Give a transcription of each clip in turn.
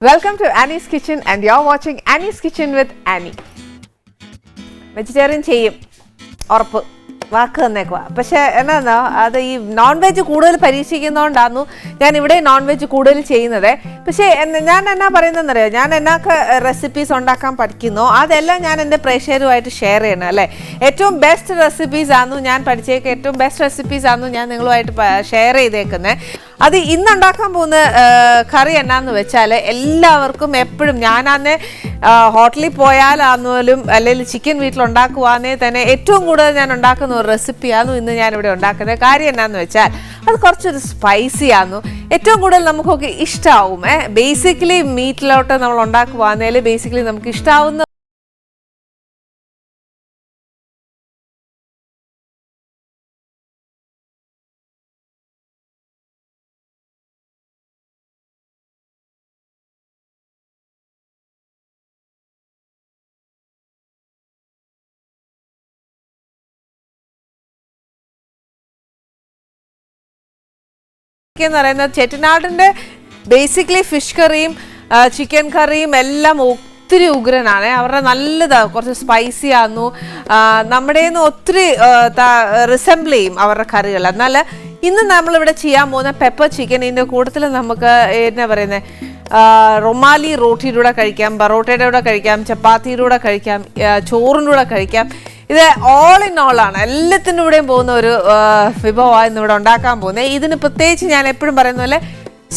Welcome to Annie's Kitchen and you're watching Annie's Kitchen with Annie. Vegetarian ചെയ്യും ഉറപ്പ് വാക്ക് തന്നേക്കുക. പക്ഷേ എന്നാ അത് ഈ നോൺ വെജ് കൂടുതൽ പരീക്ഷിക്കുന്നതുകൊണ്ടായിരുന്നു ഞാൻ ഇവിടെ നോൺ വെജ് കൂടുതൽ ചെയ്യുന്നത്. പക്ഷേ ഞാൻ എന്നാ പറയുന്നതെന്നറിയോ, ഞാൻ എന്നൊക്കെ റെസിപ്പീസ് ഉണ്ടാക്കാൻ പഠിക്കുന്നു അതെല്ലാം ഞാൻ എൻ്റെ പ്രേക്ഷകരുമായിട്ട് ഷെയർ ചെയ്യണം അല്ലേ. ഏറ്റവും ബെസ്റ്റ് റെസിപ്പീസ് ആണെന്നു ഞാൻ പഠിച്ചേക്ക്, ഏറ്റവും ബെസ്റ്റ് റെസിപ്പീസ് ആണെന്നു ഞാൻ നിങ്ങളുമായിട്ട് ഷെയർ ചെയ്തേക്കുന്നത്. അത് ഇന്നുണ്ടാക്കാൻ പോകുന്ന കറി എന്നാന്ന് വെച്ചാൽ എല്ലാവർക്കും എപ്പോഴും ഞാനന്ന് ഹോട്ടലിൽ പോയാലാണെങ്കിലും അല്ലെങ്കിൽ ചിക്കൻ വീട്ടിലുണ്ടാക്കുവാന്നേ തന്നെ ഏറ്റവും കൂടുതൽ ഞാൻ ഉണ്ടാക്കുന്ന ഒരു റെസിപ്പിയാണ് ഇന്ന് ഞാനിവിടെ ഉണ്ടാക്കുന്നത്. കാര്യം എന്നാന്ന് വെച്ചാൽ അത് കുറച്ചൊരു സ്പൈസി ആയിരുന്നു, ഏറ്റവും കൂടുതൽ നമുക്കൊക്കെ ഇഷ്ടമാവും. ബേസിക്കലി മീറ്റിലോട്ട് നമ്മൾ ഉണ്ടാക്കുവാന്നേൽ ബേസിക്കലി നമുക്ക് ഇഷ്ടാവുന്ന എന്ന് പറയുന്നത് ചെട്ടിനാടിൻ്റെ ബേസിക്കലി ഫിഷ് കറിയും ചിക്കൻ കറിയും എല്ലാം ഒത്തിരി ഉഗ്രനാണ്. അവരുടെ നല്ലതാണ്, കുറച്ച് സ്പൈസി ആയിരുന്നു, നമ്മുടെ ഒത്തിരി റിസംബിൾ ചെയ്യും അവരുടെ കറികൾ. എന്നാൽ ഇന്ന് നമ്മളിവിടെ ചെയ്യാൻ പോകുന്ന പെപ്പർ ചിക്കൻ, ഇതിൻ്റെ കൂട്ടത്തിൽ നമുക്ക് എന്നാ പറയുന്നത് റൊമാലി റോട്ടിയുടെ കൂടെ കഴിക്കാം, ബറോട്ടയുടെ കൂടെ കഴിക്കാം, ചപ്പാത്തിയുടെ കൂടെ കഴിക്കാം, ചോറിൻ്റെ കൂടെ കഴിക്കാം. ഇത് ഓൾ ഇൻ ഓൾ ആണ്, എല്ലാത്തിൻ്റെ കൂടെയും പോകുന്ന ഒരു വിഭവമാണ് ഇന്നിവിടെ ഉണ്ടാക്കാൻ പോകുന്നത്. ഇതിന് പ്രത്യേകിച്ച് ഞാൻ എപ്പോഴും പറയുന്ന പോലെ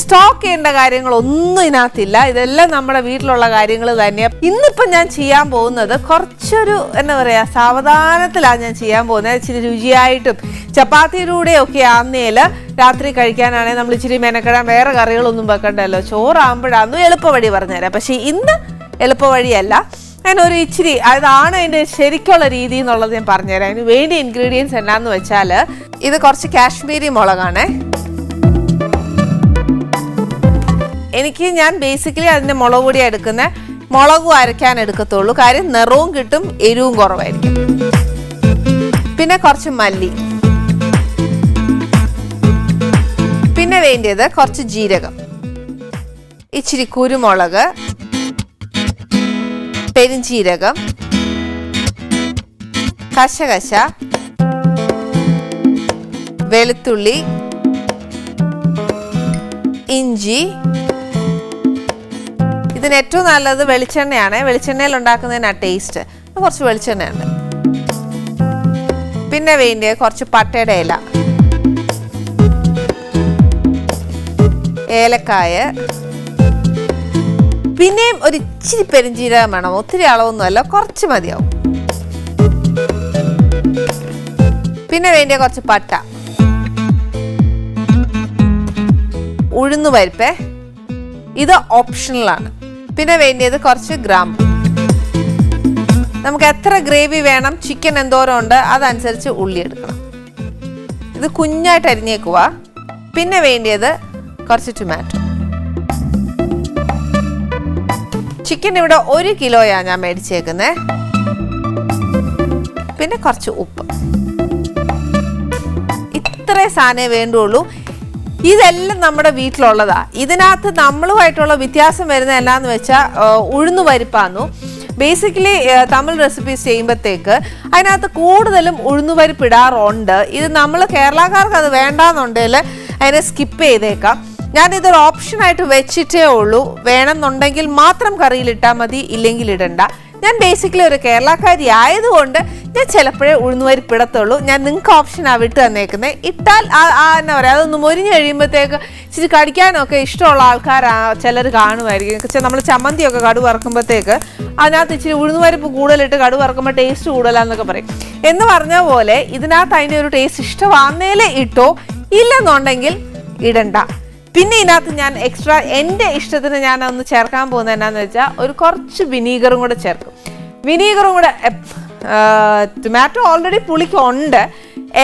സ്റ്റോക്ക് ചെയ്യേണ്ട കാര്യങ്ങളൊന്നും ഇതിനകത്തില്ല, ഇതെല്ലാം നമ്മുടെ വീട്ടിലുള്ള കാര്യങ്ങൾ തന്നെയാണ്. ഇന്നിപ്പം ഞാൻ ചെയ്യാൻ പോകുന്നത് കുറച്ചൊരു എന്താ പറയുക സാവധാനത്തിലാണ് ഞാൻ ചെയ്യാൻ പോകുന്നത്. ഇച്ചിരി രുചിയായിട്ടും ചപ്പാത്തിയുടെ കൂടെയൊക്കെ ആന്നേൽ രാത്രി കഴിക്കാനാണെങ്കിൽ നമ്മൾ ഇച്ചിരി മെനക്കെടാൻ വേറെ കറികളൊന്നും വെക്കണ്ടല്ലോ, ചോറാകുമ്പോഴാണെന്നും എളുപ്പവഴി പറഞ്ഞുതരാം. പക്ഷേ ഇന്ന് എളുപ്പവഴിയല്ല, ഞാനൊരു ഇച്ചിരി അതാണ് അതിൻ്റെ ശരിക്കുള്ള രീതി എന്നുള്ളത് ഞാൻ പറഞ്ഞുതരാം. അതിന് വേണ്ടി ഇൻഗ്രീഡിയൻസ് എന്നാന്ന് വെച്ചാൽ ഇത് കുറച്ച് കാശ്മീരി മുളകാണ്. ഞാൻ ബേസിക്കലി അതിൻ്റെ മുളക് പൊടി എടുക്കുന്ന മുളകും അരയ്ക്കാൻ എടുക്കത്തുള്ളൂ, കാര്യം നിറവും കിട്ടും, എരിവും കുറവായിരിക്കും. പിന്നെ കുറച്ച് മല്ലി, പിന്നെ വേണ്ടിയത് കുറച്ച് ജീരകം, ഇച്ചിരി കുരുമുളക്, പെരിഞ്ചീരകം, കശകശ, വെളുത്തുള്ളി, ഇഞ്ചി. ഇതിന് ഏറ്റവും നല്ലത് വെളിച്ചെണ്ണയാണ്, വെളിച്ചെണ്ണയിൽ ഉണ്ടാക്കുന്നതിനാണ് ടേസ്റ്റ്. കുറച്ച് വെളിച്ചെണ്ണയുണ്ട്. പിന്നെ വേണ്ടിയ കുറച്ച് പട്ടയുടെ ഇല, ഏലക്കായ, പിന്നെയും ഒരു ഇച്ചിരി പെരിഞ്ചീരകം വേണം, ഒത്തിരി അളവൊന്നുമല്ല, കുറച്ച് മതിയാവും. പിന്നെ വേണ്ടിയ കുറച്ച് പട്ട, ഉഴുന്നുപരിപ്പ്, ഇത് ഓപ്ഷണലാണ്. പിന്നെ വേണ്ടിയത് കുറച്ച് ഗ്രാമ്പു. നമുക്ക് എത്ര ഗ്രേവി വേണം, ചിക്കൻ എന്തോരം ഉണ്ട് അതനുസരിച്ച് ഉള്ളി എടുക്കണം. ഇത് കുഞ്ഞായിട്ട് അരിഞ്ഞേക്കുക. പിന്നെ വേണ്ടിയത് കുറച്ച് ടൊമാറ്റോ. ചിക്കൻ ഇവിടെ 1 കിലോയാണ് ഞാൻ മേടിച്ചേക്കുന്നത്. പിന്നെ കുറച്ച് ഉപ്പ്. ഇത്രേ സാധനമേ വേണ്ടുള്ളൂ. ഇതെല്ലാം നമ്മുടെ വീട്ടിലുള്ളതാ. ഇതിനകത്ത് നമ്മളുമായിട്ടുള്ള വ്യത്യാസം വരുന്നത് എന്നാന്ന് വെച്ചാൽ ഉഴുന്നു പരിപ്പാന്നു. ബേസിക്കലി തമിഴ് റെസിപ്പീസ് ചെയ്യുമ്പോഴത്തേക്ക് അതിനകത്ത് കൂടുതലും ഉഴുന്നുപരിപ്പ് ഇടാറുണ്ട്. ഇത് നമ്മൾ കേരളക്കാർക്ക് അത് വേണ്ടാന്നുണ്ടെങ്കിൽ അതിനെ സ്കിപ്പ് ചെയ്തേക്കാം. ഞാനിതൊരു ഓപ്ഷനായിട്ട് വെച്ചിട്ടേ ഉള്ളൂ, വേണമെന്നുണ്ടെങ്കിൽ മാത്രം കറിയിലിട്ടാൽ മതി, ഇല്ലെങ്കിൽ ഇടണ്ട. ഞാൻ ബേസിക്കലി ഒരു കേരളക്കാരി ആയതുകൊണ്ട് ഞാൻ ചിലപ്പോഴേ ഉഴുന്നുപരിപ്പ് ഇടത്തുള്ളൂ. ഞാൻ നിങ്ങൾക്ക് ഓപ്ഷനാണ് വിട്ട് തന്നേക്കുന്നത്. ഇട്ടാൽ എന്നാ പറയുക, അതൊന്ന് മൊരിഞ്ഞ് കഴിയുമ്പോഴത്തേക്ക് ഇച്ചിരി കടിക്കാനൊക്കെ ഇഷ്ടമുള്ള ആൾക്കാർ ചിലർ കാണുമായിരിക്കും. പക്ഷേ നമ്മൾ ചമ്മന്തിയൊക്കെ കടുക് വറക്കുമ്പോഴത്തേക്ക് അതിനകത്ത് ഇച്ചിരി ഉഴുന്നുപരിപ്പ് കൂടുതലിട്ട് കടുക് വറക്കുമ്പോൾ ടേസ്റ്റ് കൂടുതലാന്നൊക്കെ പറയും. എന്ന് പറഞ്ഞ പോലെ ഇതിനകത്ത് അതിൻ്റെ ഒരു ടേസ്റ്റ് ഇഷ്ടമാന്നേലേ ഇട്ടോ, ഇല്ലെന്നുണ്ടെങ്കിൽ ഇടണ്ട. പിന്നെ ഇതിനകത്ത് ഞാൻ എക്സ്ട്രാ എൻ്റെ ഇഷ്ടത്തിന് ഞാൻ ഒന്ന് ചേർക്കാൻ പോകുന്നത് എന്നാന്ന് വെച്ചാൽ ഒരു കുറച്ച് വിനീഗറും കൂടെ ചേർക്കും. വിനീഗറും കൂടെ ടൊമാറ്റോ ഓൾറെഡി പുളിക്കുണ്ട്,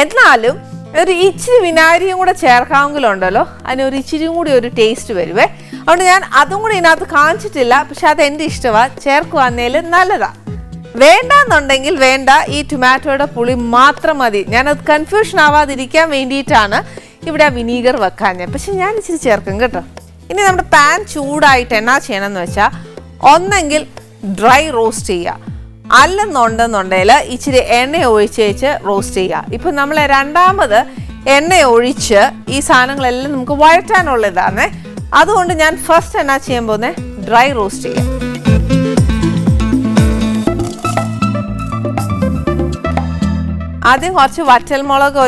എന്നാലും ഒരു ഇച്ചിരി വിനാഗിരിയും കൂടെ ചേർക്കാമെങ്കിലുണ്ടല്ലോ അതിനൊരു ഇച്ചിരിയും കൂടി ഒരു ടേസ്റ്റ് വരുവേ. അതുകൊണ്ട് ഞാൻ അതും കൂടി ഇതിനകത്ത് കാണിച്ചിട്ടില്ല, പക്ഷെ അത് എൻ്റെ ഇഷ്ടമാണ്, ചേർക്കുവാന്നേൽ നല്ലതാണ്. വേണ്ടെന്നുണ്ടെങ്കിൽ വേണ്ട, ഈ ടൊമാറ്റോയുടെ പുളി മാത്രം മതി. ഞാനത് കൺഫ്യൂഷൻ ആവാതിരിക്കാൻ വേണ്ടിയിട്ടാണ് ഇവിടെ വിനീഗർ വെക്കാൻ. പക്ഷെ ഞാൻ ഇച്ചിരി ചേർക്കും കേട്ടോ. ഇനി നമ്മുടെ പാൻ ചൂടായിട്ട് എന്നാ ചെയ്യണമെന്ന് വെച്ചാൽ ഒന്നെങ്കിൽ ഡ്രൈ റോസ്റ്റ് ചെയ്യുക, അല്ലെന്നുണ്ടെന്നുണ്ടെങ്കിൽ ഇച്ചിരി എണ്ണ ഒഴിച്ച് റോസ്റ്റ് ചെയ്യുക. ഇപ്പം നമ്മൾ രണ്ടാമത് എണ്ണ ഒഴിച്ച് ഈ സാധനങ്ങളെല്ലാം നമുക്ക് വഴറ്റാനുള്ളതാണ്. അതുകൊണ്ട് ഞാൻ ഫസ്റ്റ് എന്നാ ചെയ്യാൻ പോകുന്നത്, ഡ്രൈ റോസ്റ്റ് ചെയ്യാം. ആദ്യം കുറച്ച് വറ്റൽമുളക്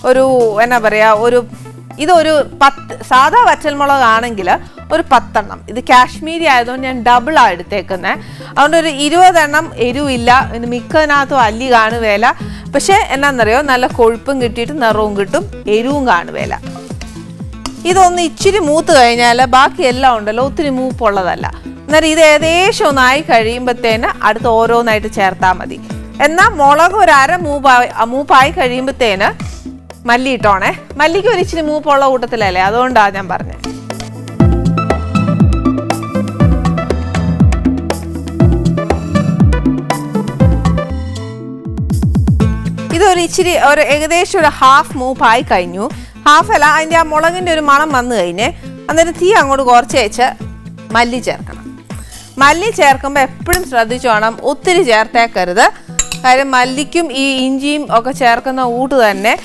ഒരു എന്നാ പറയുക, ഇതൊരു 10 സാധാ വറ്റൽമുളക് ആണെങ്കിൽ ഒരു 10 എണ്ണം. ഇത് കാശ്മീരി ആയതുകൊണ്ട് ഞാൻ ഡബിളാണ് എടുത്തേക്കുന്നത്. അതുകൊണ്ട് ഒരു 20 എണ്ണം എരിവില്ല. ഇത് മിക്കതിനകത്തും അല്ലി കാണുവേല. പക്ഷേ എന്നാന്നറിയോ, നല്ല കൊഴുപ്പും കിട്ടിയിട്ട് നിറവും കിട്ടും, എരിവും കാണുവേല. ഇതൊന്ന് ഇച്ചിരി മൂത്ത് കഴിഞ്ഞാൽ ബാക്കി എല്ലാം ഉണ്ടല്ലോ ഒത്തിരി മൂപ്പുള്ളതല്ല. അന്നേരം ഇത് ഏകദേശം ഒന്നായി കഴിയുമ്പോഴത്തേന് അടുത്ത് ഓരോന്നായിട്ട് ചേർത്താൽ മതി. എന്നാൽ മുളക് ഒരു അര മൂപ്പായി കഴിയുമ്പോഴത്തേന് മല്ലി ഇട്ടോണേ. മല്ലിക്ക് ഒരു ഇച്ചിരി മൂപ്പുള്ള കൂട്ടത്തിലല്ലേ, അതുകൊണ്ടാണ് ഞാൻ പറഞ്ഞത്. ഇതൊരു ഇച്ചിരി ഏകദേശം ഒരു ഹാഫ് മൂപ്പായി കഴിഞ്ഞു. ഹാഫ് അല്ല, അതിൻ്റെ ആ മുളകിൻ്റെ ഒരു മണം വന്നു കഴിഞ്ഞ് അന്നേരം തീ അങ്ങോട്ട് കുറച്ച് വെച്ച് മല്ലി ചേർക്കണം. മല്ലി ചേർക്കുമ്പോൾ എപ്പോഴും ശ്രദ്ധിച്ചു വേണം, ഒത്തിരി ചേർത്തേക്കരുത്. കാര്യം മല്ലിക്കും ഈ ഇഞ്ചിയും ഒക്കെ ചേർക്കുന്ന കൂട്ട് തന്നെ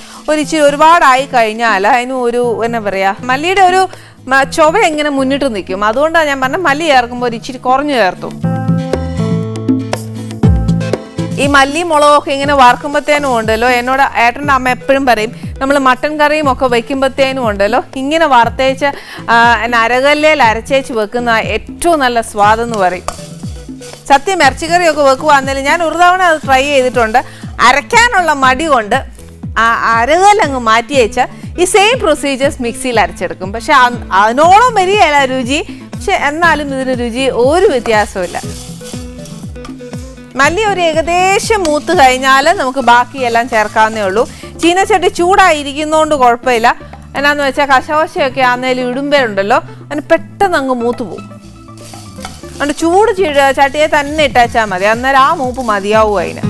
ഇച്ചിരി ഒരുപാടായി കഴിഞ്ഞാൽ അതിന് എന്നാ പറയുക, മല്ലിയുടെ ഒരു ചൊവ എങ്ങനെ മുന്നിട്ട് നിൽക്കും. അതുകൊണ്ടാണ് ഞാൻ പറഞ്ഞത് മല്ലി ചേർക്കുമ്പോൾ ഒരു ഇച്ചിരി കുറഞ്ഞു ചേർത്തു. ഈ മല്ലി മുളകൊക്കെ ഇങ്ങനെ വറുക്കുമ്പോഴത്തേനും ഉണ്ടല്ലോ, എന്നോട് ഏട്ടൻ്റെ അമ്മ എപ്പോഴും പറയും, നമ്മൾ മട്ടൻ കറിയും ഒക്കെ വെക്കുമ്പോഴത്തേനും ഉണ്ടല്ലോ ഇങ്ങനെ വറുത്തേച്ച് അരകല്ലേൽ അരച്ചേച്ച് വെക്കുന്ന ഏറ്റവും നല്ല സ്വാദെന്ന് പറയും. സത്യം ഇറച്ചിക്കറിയൊക്കെ വെക്കുവാന്നേലും ഞാൻ ഒരു തവണ അത് ട്രൈ ചെയ്തിട്ടുണ്ട്. അരയ്ക്കാനുള്ള മടി കൊണ്ട് ആ അരകല്ലങ്ങ് മാറ്റി വെച്ചാൽ ഈ സെയിം പ്രൊസീജിയേഴ്സ് മിക്സിയിൽ അരച്ചെടുക്കും. പക്ഷെ അതിനോളം വരികയല്ല രുചി. പക്ഷെ എന്നാലും ഇതിന് രുചി ഒരു വ്യത്യാസമില്ല. മല്ലി ഒരു ഏകദേശം മൂത്ത് കഴിഞ്ഞാൽ നമുക്ക് ബാക്കിയെല്ലാം ചേർക്കാവുന്നേ ഉള്ളൂ. ചീനച്ചട്ടി ചൂടായിരിക്കുന്നതുകൊണ്ട് കുഴപ്പമില്ല. എന്നാന്ന് വെച്ചാൽ കശവശയൊക്കെ ആന്നേലും ഇടുമ്പോഴുണ്ടല്ലോ അതിന് പെട്ടെന്ന് അങ്ങ് മൂത്ത് പോകും. അതുകൊണ്ട് ചൂട് ചട്ടിയെ തന്നെ ഇട്ടാച്ചാൽ മതി. അന്നേരം ആ മൂപ്പ് മതിയാവും അതിന്.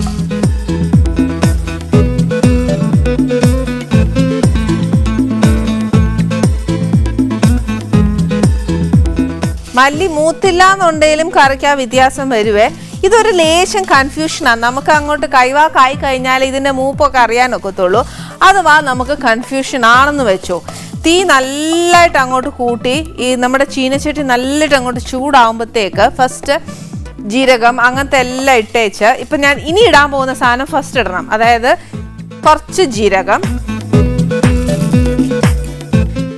മല്ലി മൂത്തില്ല എന്നുണ്ടെങ്കിലും കറിക്ക് ആ വ്യത്യാസം വരുവേ. ഇതൊരു ലേശം കൺഫ്യൂഷനാണ്. നമുക്ക് അങ്ങോട്ട് കൈവാക്കായി കഴിഞ്ഞാൽ ഇതിൻ്റെ മൂപ്പൊക്കെ അറിയാനൊക്കത്തുള്ളൂ. അഥവാ നമുക്ക് കൺഫ്യൂഷൻ ആണെന്ന് വെച്ചോ, തീ നല്ലതായിട്ട് അങ്ങോട്ട് കൂട്ടി ഈ നമ്മുടെ ചീനച്ചട്ടി നല്ലതായിട്ട് അങ്ങോട്ട് ചൂടാകുമ്പോഴത്തേക്ക് ഫസ്റ്റ് ജീരകം അങ്ങനത്തെ എല്ലാം ഇട്ടേച്ച് ഇപ്പം ഞാൻ ഇനി ഇടാൻ പോകുന്ന സാധനം ഫസ്റ്റ് ഇടണം. അതായത് കുറച്ച് ജീരകം,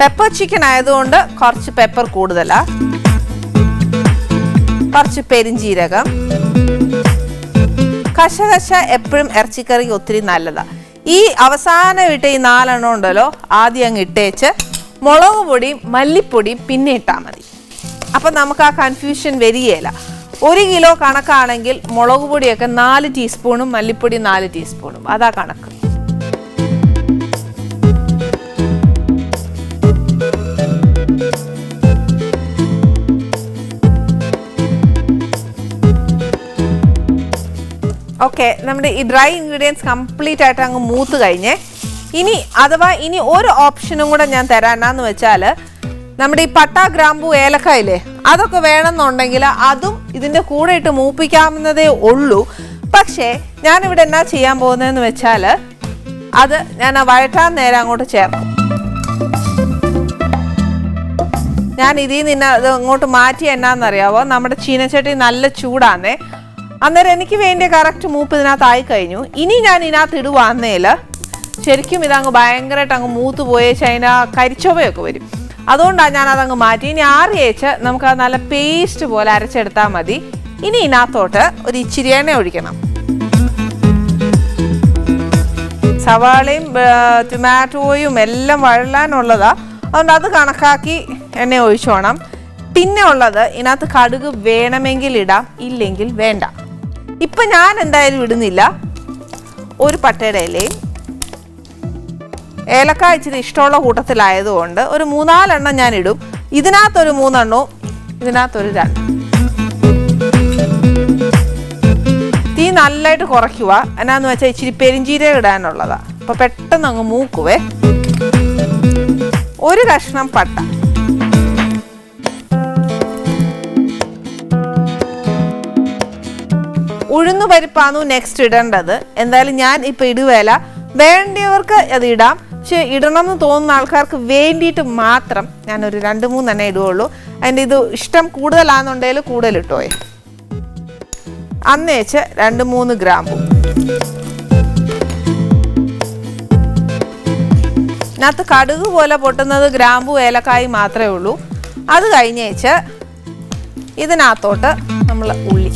പെപ്പർ ചിക്കൻ ആയതുകൊണ്ട് കുറച്ച് പെപ്പർ കൂടുതലാണ്, കുറച്ച് പെരിഞ്ജീരകം, കശകശ എപ്പോഴും ഇറച്ചിക്കറിക്ക് ഒത്തിരി നല്ലതാണ്. ഈ അവസാനം ഇട്ട ഈ 4 എണ്ണം ഉണ്ടല്ലോ ആദ്യം അങ്ങ് ഇട്ടേച്ച് മുളക് പൊടിയും മല്ലിപ്പൊടിയും പിന്നെ ഇട്ടാൽ മതി. അപ്പം നമുക്ക് ആ കൺഫ്യൂഷൻ വരികയില്ല. 1 കിലോ കണക്കാണെങ്കിൽ മുളക് പൊടിയൊക്കെ 4 ടീസ്പൂണും മല്ലിപ്പൊടി 4 ടീസ്പൂണും, അതാ കണക്ക്. ഓക്കെ, നമ്മുടെ ഈ ഡ്രൈ ഇൻഗ്രീഡിയൻസ് കംപ്ലീറ്റ് ആയിട്ട് അങ്ങ് മൂത്ത് കഴിഞ്ഞേ. ഇനി ഒരു ഓപ്ഷനും കൂടെ ഞാൻ തരാനാന്ന് വെച്ചാൽ, നമ്മുടെ ഈ പട്ട, ഗ്രാമ്പൂ, ഏലക്കായില്ലേ, അതൊക്കെ വേണമെന്നുണ്ടെങ്കിൽ അതും ഇതിൻ്റെ കൂടെ ഇട്ട് മൂപ്പിക്കാവുന്നതേ ഉള്ളൂ. പക്ഷേ ഞാനിവിടെ എന്നാ ചെയ്യാൻ പോകുന്നതെന്ന് വെച്ചാൽ അത് ഞാൻ വഴറ്റാൻ നേരം അങ്ങോട്ട് ചേർക്കും. ഞാൻ ഇതിൽ നിന്ന് അത് അങ്ങോട്ട് മാറ്റി എന്നാന്നറിയാവോ, നമ്മുടെ ചീനച്ചട്ടി നല്ല ചൂടാന്നേ. അന്നേരം എനിക്ക് വേണ്ടിയ കറക്റ്റ് മൂപ്പ് ഇതിനകത്തായി കഴിഞ്ഞു. ഇനി ഞാൻ ഇതിനകത്ത് ഇടുവാന്നേൽ ശരിക്കും ഇതങ്ങ് ഭയങ്കരമായിട്ട് അങ്ങ് മൂത്ത് പോയേച്ച് അതിന് കരിച്ചൊവയൊക്കെ വരും. അതുകൊണ്ടാണ് ഞാൻ അതങ്ങ് മാറ്റി. ഇനി ആറിയേച്ച് നമുക്കത് നല്ല പേസ്റ്റ് പോലെ അരച്ചെടുത്താൽ മതി. ഇനി ഇതിനകത്തോട്ട് ഒരു ഇച്ചിരി എണ്ണ ഒഴിക്കണം. സവാളയും ടൊമാറ്റോയും എല്ലാം വഴലാനുള്ളതാണ്. അതുകൊണ്ട് അത് കണക്കാക്കി എണ്ണ ഒഴിച്ചോണം. പിന്നെ ഉള്ളത് ഇതിനകത്ത് കടുക് വേണമെങ്കിൽ ഇടാം, ഇല്ലെങ്കിൽ വേണ്ട. ഇപ്പം ഞാൻ എന്തായാലും ഇടുന്നില്ല. ഒരു പട്ടയുടെ ഇലയും ഏലക്കായ ഇച്ചിരി ഇഷ്ടമുള്ള കൂട്ടത്തിലായതുകൊണ്ട് ഒരു 3-4 എണ്ണം ഞാൻ ഇടും. ഇതിനകത്തൊരു 3 എണ്ണവും ഇതിനകത്തൊരു 2. തീ നല്ലതായിട്ട് കുറയ്ക്കുക. എന്നാന്ന് വെച്ചാൽ ഇച്ചിരി പെരിഞ്ജീരകം ഇടാനുള്ളതാണ്. അപ്പോൾ പെട്ടെന്ന് അങ്ങ് മൂക്കുവേ. ഒരു കഷ്ണം പട്ട, ഉഴുന്നു പരിപ്പാണ് നെക്സ്റ്റ് ഇടേണ്ടത്. എന്തായാലും ഞാൻ ഇപ്പം ഇടുവേല, വേണ്ടിയവർക്ക് അത് ഇടാം. പക്ഷെ ഇടണം എന്ന് തോന്നുന്ന ആൾക്കാർക്ക് വേണ്ടിയിട്ട് മാത്രം ഞാനൊരു 2-3 തന്നെ ഇടുകയുള്ളൂ. അതിൻ്റെ ഇത് ഇഷ്ടം കൂടുതലാണെന്നുണ്ടെങ്കിൽ കൂടുതൽ ഇട്ടോയെ. അന്നേച്ച് 2-3 ഗ്രാമ്പു. ഇതിനകത്ത് കടുക് പോലെ പൊട്ടുന്നത് ഗ്രാമ്പു ഏലക്കായി മാത്രമേ ഉള്ളൂ. അത് കഴിഞ്ഞേച്ച് ഇതിനകത്തോട്ട് നമ്മൾ ഉള്ളി,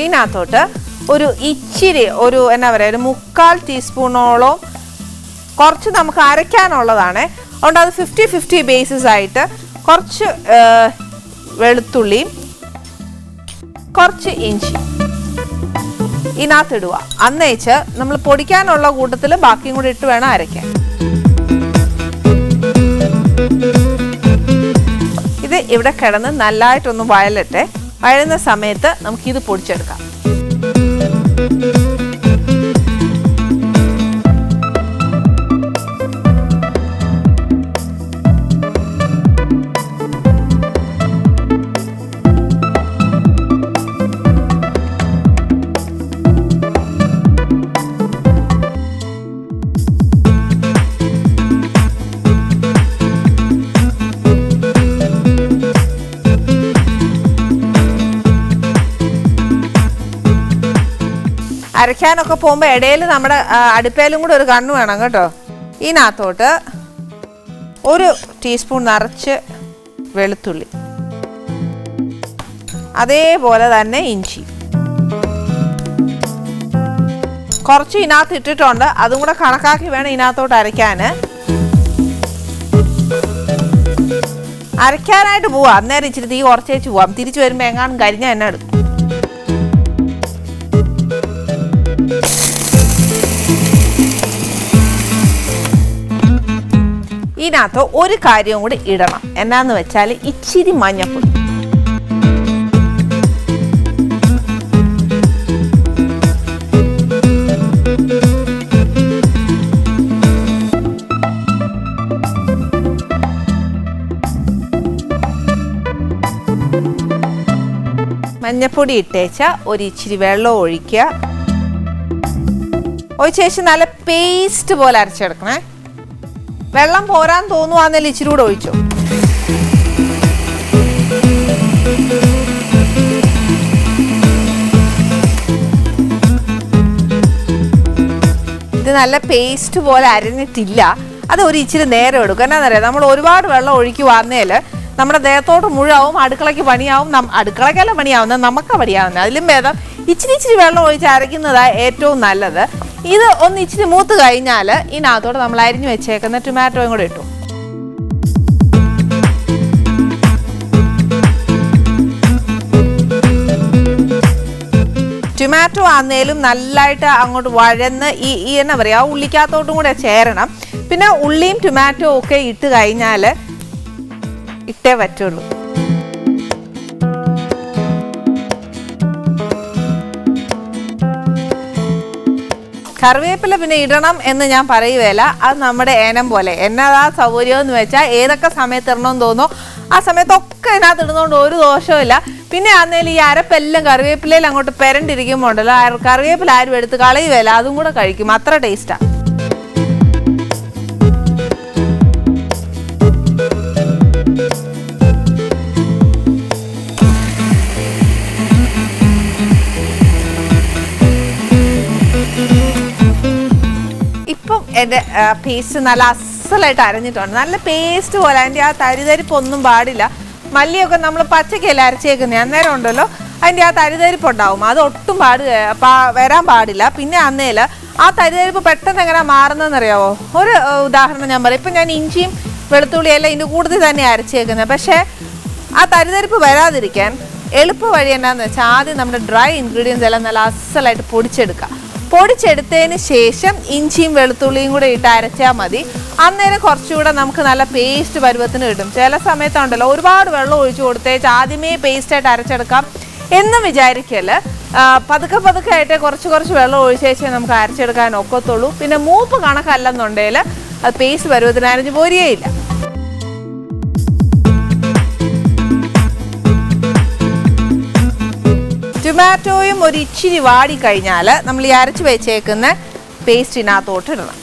ഇതിനകത്തോട്ട് ഒരു ഇച്ചിരി ഒരു എന്നാ പറയുക, ഒരു 3/4 ടീസ്പൂണോളം കുറച്ച് നമുക്ക് അരയ്ക്കാനുള്ളതാണ്. അതുകൊണ്ട് അത് 50-50 ബേസിസ് ആയിട്ട് കുറച്ച് വെളുത്തുള്ളിയും കുറച്ച് ഇഞ്ചി ഇതിനകത്തിടുക. അന്നേച്ച് നമ്മൾ പൊടിക്കാനുള്ള കൂട്ടത്തിൽ ബാക്കിയും കൂടി ഇട്ട് വേണം അരയ്ക്കാൻ. ഇത് ഇവിടെ കിടന്ന് നല്ലതായിട്ടൊന്ന് വഴലട്ടെ. വഴലുന്ന സമയത്ത് നമുക്കിത് പൊടിച്ചെടുക്കാം. അരയ്ക്കാനൊക്കെ പോകുമ്പോൾ ഇടയിൽ നമ്മുടെ അടുപ്പയിലും കൂടെ ഒരു കണ്ണ് വേണം കേട്ടോ. ഇതിനകത്തോട്ട് 1 ടീസ്പൂൺ നിറച്ച് വെളുത്തുള്ളി, അതേപോലെ തന്നെ ഇഞ്ചി കുറച്ച് ഇതിനകത്ത് ഇട്ടിട്ടുണ്ട്. അതും കൂടെ കണക്കാക്കി വേണം ഇതിനകത്തോട്ട് അരയ്ക്കാൻ. അരയ്ക്കാനായിട്ട് പോവാം. അന്നേരം ഇച്ചിരി തീ കുറച്ചേച്ച് പോവാം. തിരിച്ചു വരുമ്പോൾ എങ്ങാനും കരിഞ്ഞ എന്നെ എടുക്കും. ഇതിനകത്ത് ഒരു കാര്യവും കൂടി ഇടണം. എന്നാന്ന് വെച്ചാൽ ഇച്ചിരി മഞ്ഞപ്പൊടി. മഞ്ഞപ്പൊടി ഇട്ടേച്ച ഒരു ഇച്ചിരി വെള്ളം ഒഴിക്കുക. ഒഴിച്ച ശേഷം നല്ല പേസ്റ്റ് പോലെ അരച്ചെടുക്കണേ. വെള്ളം പോരാൻ തോന്നുവാന്നേലും ഇച്ചിരി കൂടെ ഒഴിച്ചു. ഇത് നല്ല പേസ്റ്റ് പോലെ അരഞ്ഞിട്ടില്ല. അത് ഒരു ഇച്ചിരി നേരം എടുക്കും. എന്നാന്നറിയാം, നമ്മൾ ഒരുപാട് വെള്ളം ഒഴിക്കുവാന്നേൽ നമ്മുടെ ദേഹത്തോട്ട് മുഴുവൻ അടുക്കളയ്ക്ക് പണിയാവും. അടുക്കളയ്ക്കല്ല പണിയാവുന്നത്, നമുക്ക് പണിയാവുന്നത്. അതിലും ഭേദം ഇച്ചിരി വെള്ളം ഒഴിച്ച് അരയ്ക്കുന്നതാണ് ഏറ്റവും നല്ലത്. ഇത് ഒന്ന് ഇച്ചിരി മൂത്ത് കഴിഞ്ഞാൽ ഇതിനകത്തോട്ട് നമ്മൾ അരിഞ്ഞു വെച്ചേക്കുന്ന ടൊമാറ്റോയും കൂടെ ഇട്ടു. ടൊമാറ്റോ ആന്നേലും നല്ലതായിട്ട് അങ്ങോട്ട് വഴന്ന് ഈ എന്നാ പറയുക, ഉള്ളിക്കകത്തോട്ടും കൂടെ ചേരണം. പിന്നെ ഉള്ളിയും ടൊമാറ്റോ ഒക്കെ ഇട്ട് കഴിഞ്ഞാൽ ഇട്ടേ പറ്റുള്ളൂ. കറിവേപ്പില പിന്നെ ഇടണം എന്ന് ഞാൻ പറയുകയില്ല. അത് നമ്മുടെ ഏനം പോലെ. എന്നതാ സൗകര്യം എന്ന് വെച്ചാൽ ഏതൊക്കെ സമയത്ത് ഇടണമെന്ന് തോന്നുന്നു ആ സമയത്തൊക്കെ ഇതിനകത്ത് ഇടുന്നതുകൊണ്ട് ഒരു ദോഷവും ഇല്ല. പിന്നെ ആന്നേലും ഈ അരപ്പെല്ലാം കറിവേപ്പിലയിൽ അങ്ങോട്ട് പെരണ്ടിരിക്കുമ്പോൾ ഉണ്ടല്ലോ, കറിവേപ്പില ആരും എടുത്ത് കളയുകയില്ല, അതും കൂടെ കഴിക്കും. അത്ര ടേസ്റ്റാണ്. എൻ്റെ പേസ്റ്റ് നല്ല അസലായിട്ട് അരഞ്ഞിട്ടുണ്ട്. നല്ല പേസ്റ്റ് പോലെ. അതിൻ്റെ ആ തരിതരിപ്പൊന്നും പാടില്ല. മല്ലിയൊക്കെ നമ്മൾ പച്ചക്കല്ല അരച്ചേക്കുന്നത്, അന്നേരം ഉണ്ടല്ലോ അതിൻ്റെ ആ തരിതരിപ്പുണ്ടാവും. അത് ഒട്ടും വരാൻ പാടില്ല. പിന്നെ അന്നേൽ ആ തരിതരിപ്പ് പെട്ടെന്ന് എങ്ങനെ മാറുന്നതെന്നറിയാവോ? ഒരു ഉദാഹരണം ഞാൻ പറയാം. ഇപ്പം ഞാൻ ഇഞ്ചിയും വെളുത്തുള്ളിയെല്ലാം ഇതിൻ്റെ കൂടുതൽ തന്നെ അരച്ചേക്കുന്നത്. പക്ഷേ ആ തരിതരിപ്പ് വരാതിരിക്കാൻ എളുപ്പ വഴി എന്നാന്ന് വെച്ചാൽ ആദ്യം നമ്മുടെ ഡ്രൈ ഇൻഗ്രീഡിയൻസ് എല്ലാം നല്ല അസലായിട്ട് പൊടിച്ചെടുക്കുക. പൊടിച്ചെടുത്തതിന് ശേഷം ഇഞ്ചിയും വെളുത്തുള്ളിയും കൂടെ ഇട്ട് അരച്ചാൽ മതി. അന്നേരം കുറച്ചുകൂടെ നമുക്ക് നല്ല പേസ്റ്റ് പരുവത്തിന് കിട്ടും. ചില സമയത്തുണ്ടല്ലോ ഒരുപാട് വെള്ളം ഒഴിച്ചു കൊടുത്തേച്ച് ആദ്യമേ പേസ്റ്റായിട്ട് അരച്ചെടുക്കാം. എന്ന് വിചാരിക്കൽ. പതുക്കെ പതുക്കെ ആയിട്ട് കുറച്ച് വെള്ളം ഒഴിച്ചേച്ചേ നമുക്ക് അരച്ചെടുക്കാൻ ഒക്കത്തുള്ളൂ. പിന്നെ മൂപ്പ് കണക്കല്ലെന്നുണ്ടെങ്കിൽ അത് പേസ്റ്റ് പരുവത്തിന് അരഞ്ഞു പോരുകയില്ല. ടൊമാറ്റോയും ഒരു ഇച്ചിരി വാടിക്കഴിഞ്ഞാൽ നമ്മൾ ഈ അരച്ച് വെച്ചേക്കുന്ന പേസ്റ്റിനകത്തോട്ട് ഇടണം.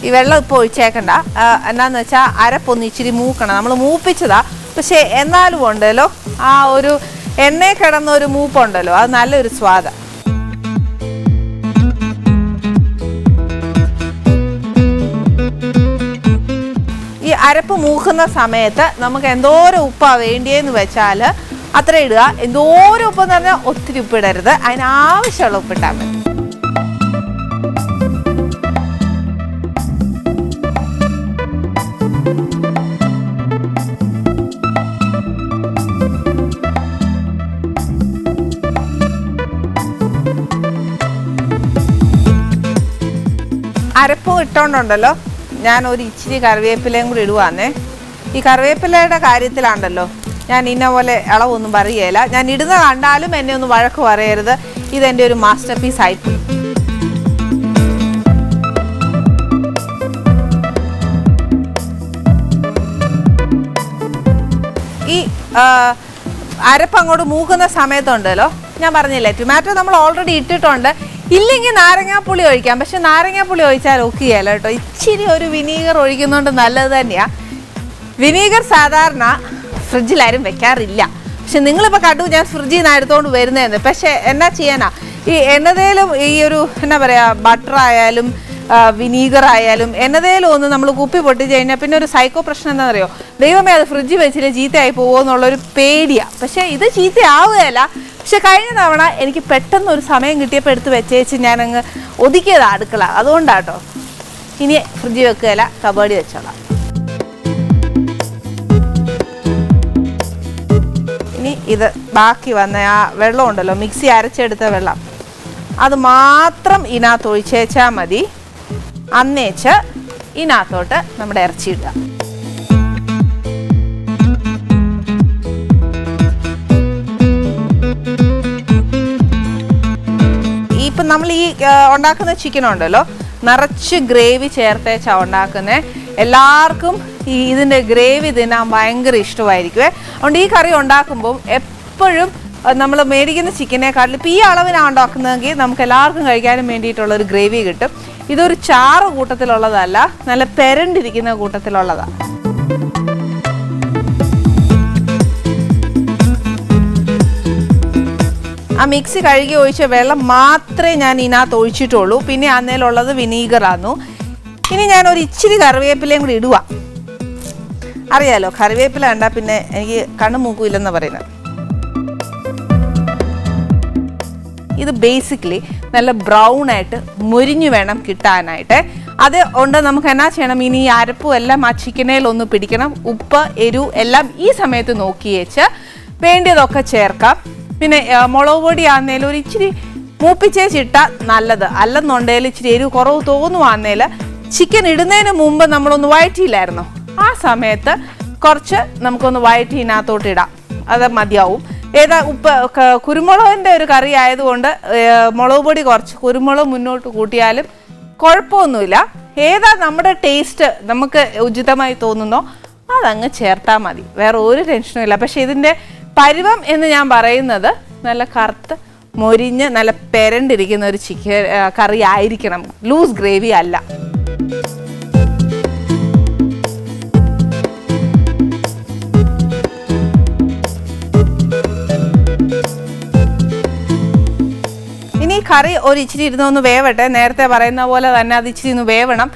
ഈ വെള്ളം ഇപ്പോൾ ഒഴിച്ചേക്കണ്ട. എന്നാന്ന് വെച്ചാൽ അരപ്പൊന്ന് ഇച്ചിരി മൂക്കണം. നമ്മൾ മൂപ്പിച്ചതാ, പക്ഷെ എന്നാലും ഉണ്ടല്ലോ ആ ഒരു എണ്ണയിൽ കിടന്ന ഒരു മൂപ്പുണ്ടല്ലോ, അത് നല്ലൊരു സ്വാദാണ്. ഈ അരപ്പ് മൂക്കുന്ന സമയത്ത് നമുക്ക് എന്തോരം ഉപ്പാണ് വേണ്ടിയെന്ന് വെച്ചാൽ അത്ര ഇടുക. എന്തോരം ഉപ്പെന്ന് പറഞ്ഞാൽ ഒത്തിരി ഉപ്പിടരുത്, അതിനാവശ്യമുള്ള ഉപ്പിട്ടാൽ മതി. അരപ്പും ഇട്ടോണ്ടുണ്ടല്ലോ ഞാൻ ഒരു ഇച്ചിരി കറിവേപ്പിലയും കൂടി ഇടുവാന്നേ. ഈ കറിവേപ്പിലയുടെ കാര്യത്തിലാണ്ടല്ലോ ഞാൻ ഇന്ന പോലെ അളവൊന്നും പറയുകയില്ല. ഞാൻ ഇടുന്ന കണ്ടാലും എന്നെ ഒന്ന് വഴക്ക് പറയരുത്, ഇതെൻ്റെ ഒരു മാസ്റ്റർ പീസ് ആയിപ്പോയി. ഈ അരപ്പ് അങ്ങോട്ട് മൂക്കുന്ന സമയത്തുണ്ടല്ലോ ഞാൻ പറഞ്ഞില്ലേ ടൊമാറ്റോ നമ്മൾ ഓൾറെഡി ഇട്ടിട്ടുണ്ട്. ഇല്ലെങ്കിൽ നാരങ്ങാപ്പുളി ഒഴിക്കാം, പക്ഷെ നാരങ്ങാപ്പുളി ഒഴിച്ചാൽ ഒക്കുകയല്ല കേട്ടോ. ഇച്ചിരി ഒരു വിനീഗർ ഒഴിക്കുന്നതുകൊണ്ട് നല്ലത് തന്നെയാണ്. വിനീഗർ സാധാരണ ഫ്രിഡ്ജിലാരും വെക്കാറില്ല, പക്ഷെ നിങ്ങളിപ്പോൾ കണ്ടു ഞാൻ ഫ്രിഡ്ജിൽ നിന്ന് എടുത്തുകൊണ്ട് വരുന്നതെന്ന്. പക്ഷേ എന്നാ ചെയ്യാനാ, ഈ എന്നതേലും ഈ ഒരു എന്നാ പറയുക ബട്ടർ ആയാലും വിനീഗർ ആയാലും എന്നതേലും ഒന്ന് നമ്മൾ കുപ്പി പൊട്ടിച്ച് കഴിഞ്ഞാൽ പിന്നെ ഒരു സൈക്കോ പ്രശ്നം എന്താ പറയുക, ദൈവമേ അത് ഫ്രിഡ്ജിൽ വെച്ചിട്ട് ചീത്തയായി പോകുമോ എന്നുള്ളൊരു പേടിയാണ്. പക്ഷേ ഇത് ചീത്തയാവുകയല്ല. പക്ഷെ കഴിഞ്ഞ തവണ എനിക്ക് പെട്ടെന്ന് ഒരു സമയം കിട്ടിയപ്പോൾ എടുത്ത് വെച്ചേച്ച് ഞാനങ്ങ് ഒതുക്കിയതാണ് അടുക്കള, അതുകൊണ്ടാട്ടോ. ഇനി ഫ്രിഡ്ജിൽ വെക്കുകയില്ല, കബേർഡിൽ വെച്ചോളാം. ഇനി ഇത് ബാക്കി വന്ന ആ വെള്ളം ഉണ്ടല്ലോ, മിക്സി അരച്ചെടുത്ത വെള്ളം, അത് മാത്രം ഇതിനകത്ത് ഒഴിച്ചേച്ചാൽ മതി. അന്നേച്ച് ഇതിനകത്തോട്ട് നമ്മുടെ ഇറച്ചി ഇടുക. ഇപ്പം നമ്മൾ ഈ ഉണ്ടാക്കുന്ന ചിക്കൻ ഉണ്ടല്ലോ നിറച്ച് ഗ്രേവി ചേർത്തേച്ചാ ഉണ്ടാക്കുന്നത്. എല്ലാവർക്കും ഇതിൻ്റെ ഗ്രേവി തിന്നാൻ ഭയങ്കര ഇഷ്ടമായിരിക്കുമേ. അതുകൊണ്ട് ഈ കറി ഉണ്ടാക്കുമ്പോൾ എപ്പോഴും നമ്മൾ മേടിക്കുന്ന ചിക്കനേക്കാട്ടിൽ ഇപ്പം ഈ അളവിനാണ് ഉണ്ടാക്കുന്നതെങ്കിൽ നമുക്ക് എല്ലാവർക്കും കഴിക്കാനും വേണ്ടിയിട്ടുള്ളൊരു ഗ്രേവി കിട്ടും. ഇതൊരു ചാറ് കൂട്ടത്തിലുള്ളതല്ല, നല്ല പെരണ്ടിരിക്കുന്ന കൂട്ടത്തിലുള്ളതാണ്. ആ മിക്സി കഴുകി ഒഴിച്ച വെള്ളം മാത്രമേ ഞാൻ ഇതിനകത്ത് ഒഴിച്ചിട്ടുള്ളൂ. പിന്നെ അന്നേലുള്ളത് വിനീഗറാന്നു. ഇനി ഞാൻ ഒരു ഇച്ചിരി കറിവേപ്പിലയും കൂടി ഇടുക. അറിയാലോ കറിവേപ്പില കണ്ടാൽ പിന്നെ എനിക്ക് കണ്ണു മൂക്കില്ലെന്ന് പറയുന്നത്. ഇത് ബേസിക്കലി നല്ല ബ്രൗൺ ആയിട്ട് മൊരിഞ്ഞു വേണം കിട്ടാനായിട്ട്. അത് കൊണ്ട് നമുക്ക് എന്നാ ചെയ്യണം, ഇനി ഈ അരപ്പും എല്ലാം ആ ചിക്കനേലൊന്ന് പിടിക്കണം. ഉപ്പ് എരിവ് എല്ലാം ഈ സമയത്ത് നോക്കിയേച്ച് വേണ്ടിയതൊക്കെ ചേർക്കാം. പിന്നെ മുളക് പൊടി ആന്നേലും ഒരു ഇച്ചിരി മൂപ്പിച്ചേച്ചിട്ടാൽ നല്ലത്. അല്ലെന്നുണ്ടെങ്കിൽ ഇച്ചിരി എരിവ് കുറവ് തോന്നുവാന്നേൽ ചിക്കൻ ഇടുന്നതിന് മുമ്പ് നമ്മളൊന്ന് വഴറ്റിയില്ലായിരുന്നോ, ആ സമയത്ത് കുറച്ച് നമുക്കൊന്ന് വഴറ്റി ഇതിനകത്തോട്ട് ഇടാം, അത് മതിയാവും. ഏതാ ഉപ്പ് കുരുമുളകിൻ്റെ ഒരു കറി ആയതുകൊണ്ട് മുളക് പൊടി കുറച്ച് കുരുമുളക് മുന്നോട്ട് കൂട്ടിയാലും കുഴപ്പമൊന്നുമില്ല. ഏതാ നമ്മുടെ ടേസ്റ്റ് നമുക്ക് ഉചിതമായി തോന്നുന്നോ അതങ്ങ് ചേർത്താൽ മതി, വേറെ ഒരു ടെൻഷനും ഇല്ല. പക്ഷെ ഇതിൻ്റെ പരുവം എന്ന് ഞാൻ പറയുന്നത് നല്ല കറുത്ത് മൊരിഞ്ഞ് നല്ല പെരണ്ടിരിക്കുന്ന ഒരു ചിക്കൻ കറി ആയിരിക്കണം, ലൂസ് ഗ്രേവി അല്ല. ഇനി കറി ഒരു ഇച്ചിരി ഇരുന്നൊന്ന് വേവട്ടെ. നേരത്തെ പറയുന്ന പോലെ തന്നെ അത് ഇച്ചിരി ഒന്ന് വേവണം.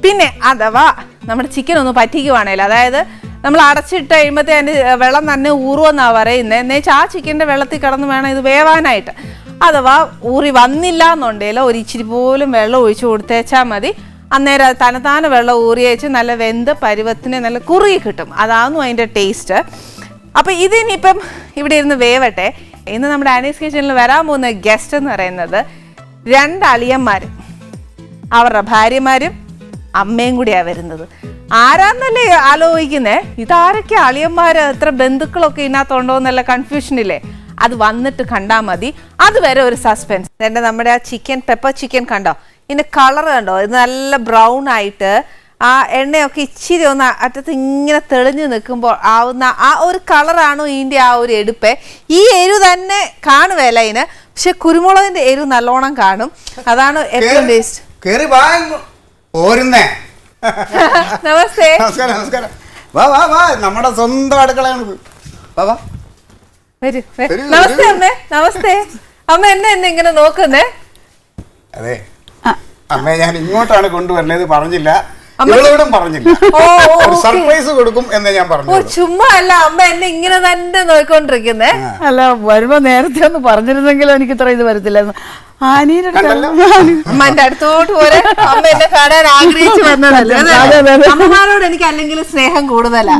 പിന്നെ അഥവാ നമ്മുടെ ചിക്കൻ ഒന്ന് പറ്റിക്കുവാണേൽ, അതായത് നമ്മൾ അടച്ചിട്ട് കഴിയുമ്പോഴത്തേ അതിൻ്റെ വെള്ളം തന്നെ ഊറുമെന്നാണ് പറയുന്നത്. എന്നുവെച്ചാൽ ആ ചിക്കൻ്റെ വെള്ളത്തിൽ കിടന്ന് വേണം ഇത് വേവാനായിട്ട്. അഥവാ ഊറി വന്നില്ല എന്നുണ്ടെങ്കിൽ ഒരു ഇച്ചിരി പോലും വെള്ളം ഒഴിച്ച് കൊടുത്തേച്ചാൽ മതി. അന്നേരം അത് തനതാന വെള്ളം ഊറിയച്ച് നല്ല വെന്ത് പരുവത്തിന് നല്ല കുറുകി കിട്ടും. അതാന്നു അതിൻ്റെ ടേസ്റ്റ്. അപ്പം ഇതിനിപ്പം ഇവിടെ ഇരുന്ന് വേവട്ടെ. ഇന്ന് നമ്മുടെ ആനീസ് കിച്ചണിൽ വരാൻ പോകുന്ന ഗസ്റ്റ് എന്ന് പറയുന്നത് 2 അളിയന്മാർ, അവരുടെ ഭാര്യമാരും അമ്മയും കൂടിയാണ് വരുന്നത്. ആരാന്നല്ലേ ആലോചിക്കുന്നേ, ഇതാരൊക്കെ അളിയന്മാര്, എത്ര ബന്ധുക്കളൊക്കെ ഇതിനകത്തുണ്ടോ എന്നല്ല കൺഫ്യൂഷനില്ലേ. അത് വന്നിട്ട് കണ്ടാൽ മതി. അതുവരെ ഒരു സസ്പെൻസ്. എൻ്റെ നമ്മുടെ ആ ചിക്കൻ, പെപ്പർ ചിക്കൻ കണ്ടോ, ഇതിൻ്റെ കളർ കണ്ടോ, ഇത് നല്ല ബ്രൗൺ ആയിട്ട് ആ എണ്ണയൊക്കെ ഇച്ചിരി ഒന്ന് അറ്റത്ത് ഇങ്ങനെ തെളിഞ്ഞു നിൽക്കുമ്പോൾ ആവുന്ന ആ ഒരു കളറാണോ ഇതിൻ്റെ ആ ഒരു എടുപ്പ്. ഈ എരിവ് തന്നെ കാണുവല്ല ഇതിന്, പക്ഷെ കുരുമുളകിൻ്റെ എരിവ് നല്ലോണം കാണും. അതാണ് ഏറ്റവും ടേസ്റ്റ്. നമസ്തേ. നമസ്കാരം, നമസ്കാരം. വാ വാ വാ, നമ്മുടെ സ്വന്തം അടുക്കളയാണ്. വാ വാ. നമസ്തേ അമ്മേ. നമസ്തേ അമ്മ. എന്നെ ഇങ്ങനെ നോക്കുന്നേ? അതെ അമ്മേ, ഞാൻ ഇങ്ങോട്ടാണ് കൊണ്ടുവരുന്നത്, പറഞ്ഞില്ല, ഇവളോടും പറഞ്ഞില്ല. സർപ്രൈസ് കൊടുക്കും എന്ന് ഞാൻ പറഞ്ഞു. ചുമ്മാ അല്ല അമ്മ എന്നെ ഇങ്ങനെ തന്നെ നോക്കിക്കൊണ്ടിരിക്കുന്നേ. അല്ല, വരുമ്പോ നേരത്തെ ഒന്ന് പറഞ്ഞിരുന്നെങ്കിലും എനിക്ക് ഇത്ര ഇത് വരത്തില്ലായിരുന്നു. അമ്മന്റെ അടുത്തോട്ട് പോലെ അമ്മ എന്നെ കാണാൻ ആഗ്രഹിച്ചു വന്നതല്ലേ. അമ്മമാരോട് എനിക്ക് അല്ലെങ്കിൽ സ്നേഹം കൂടുതലാ.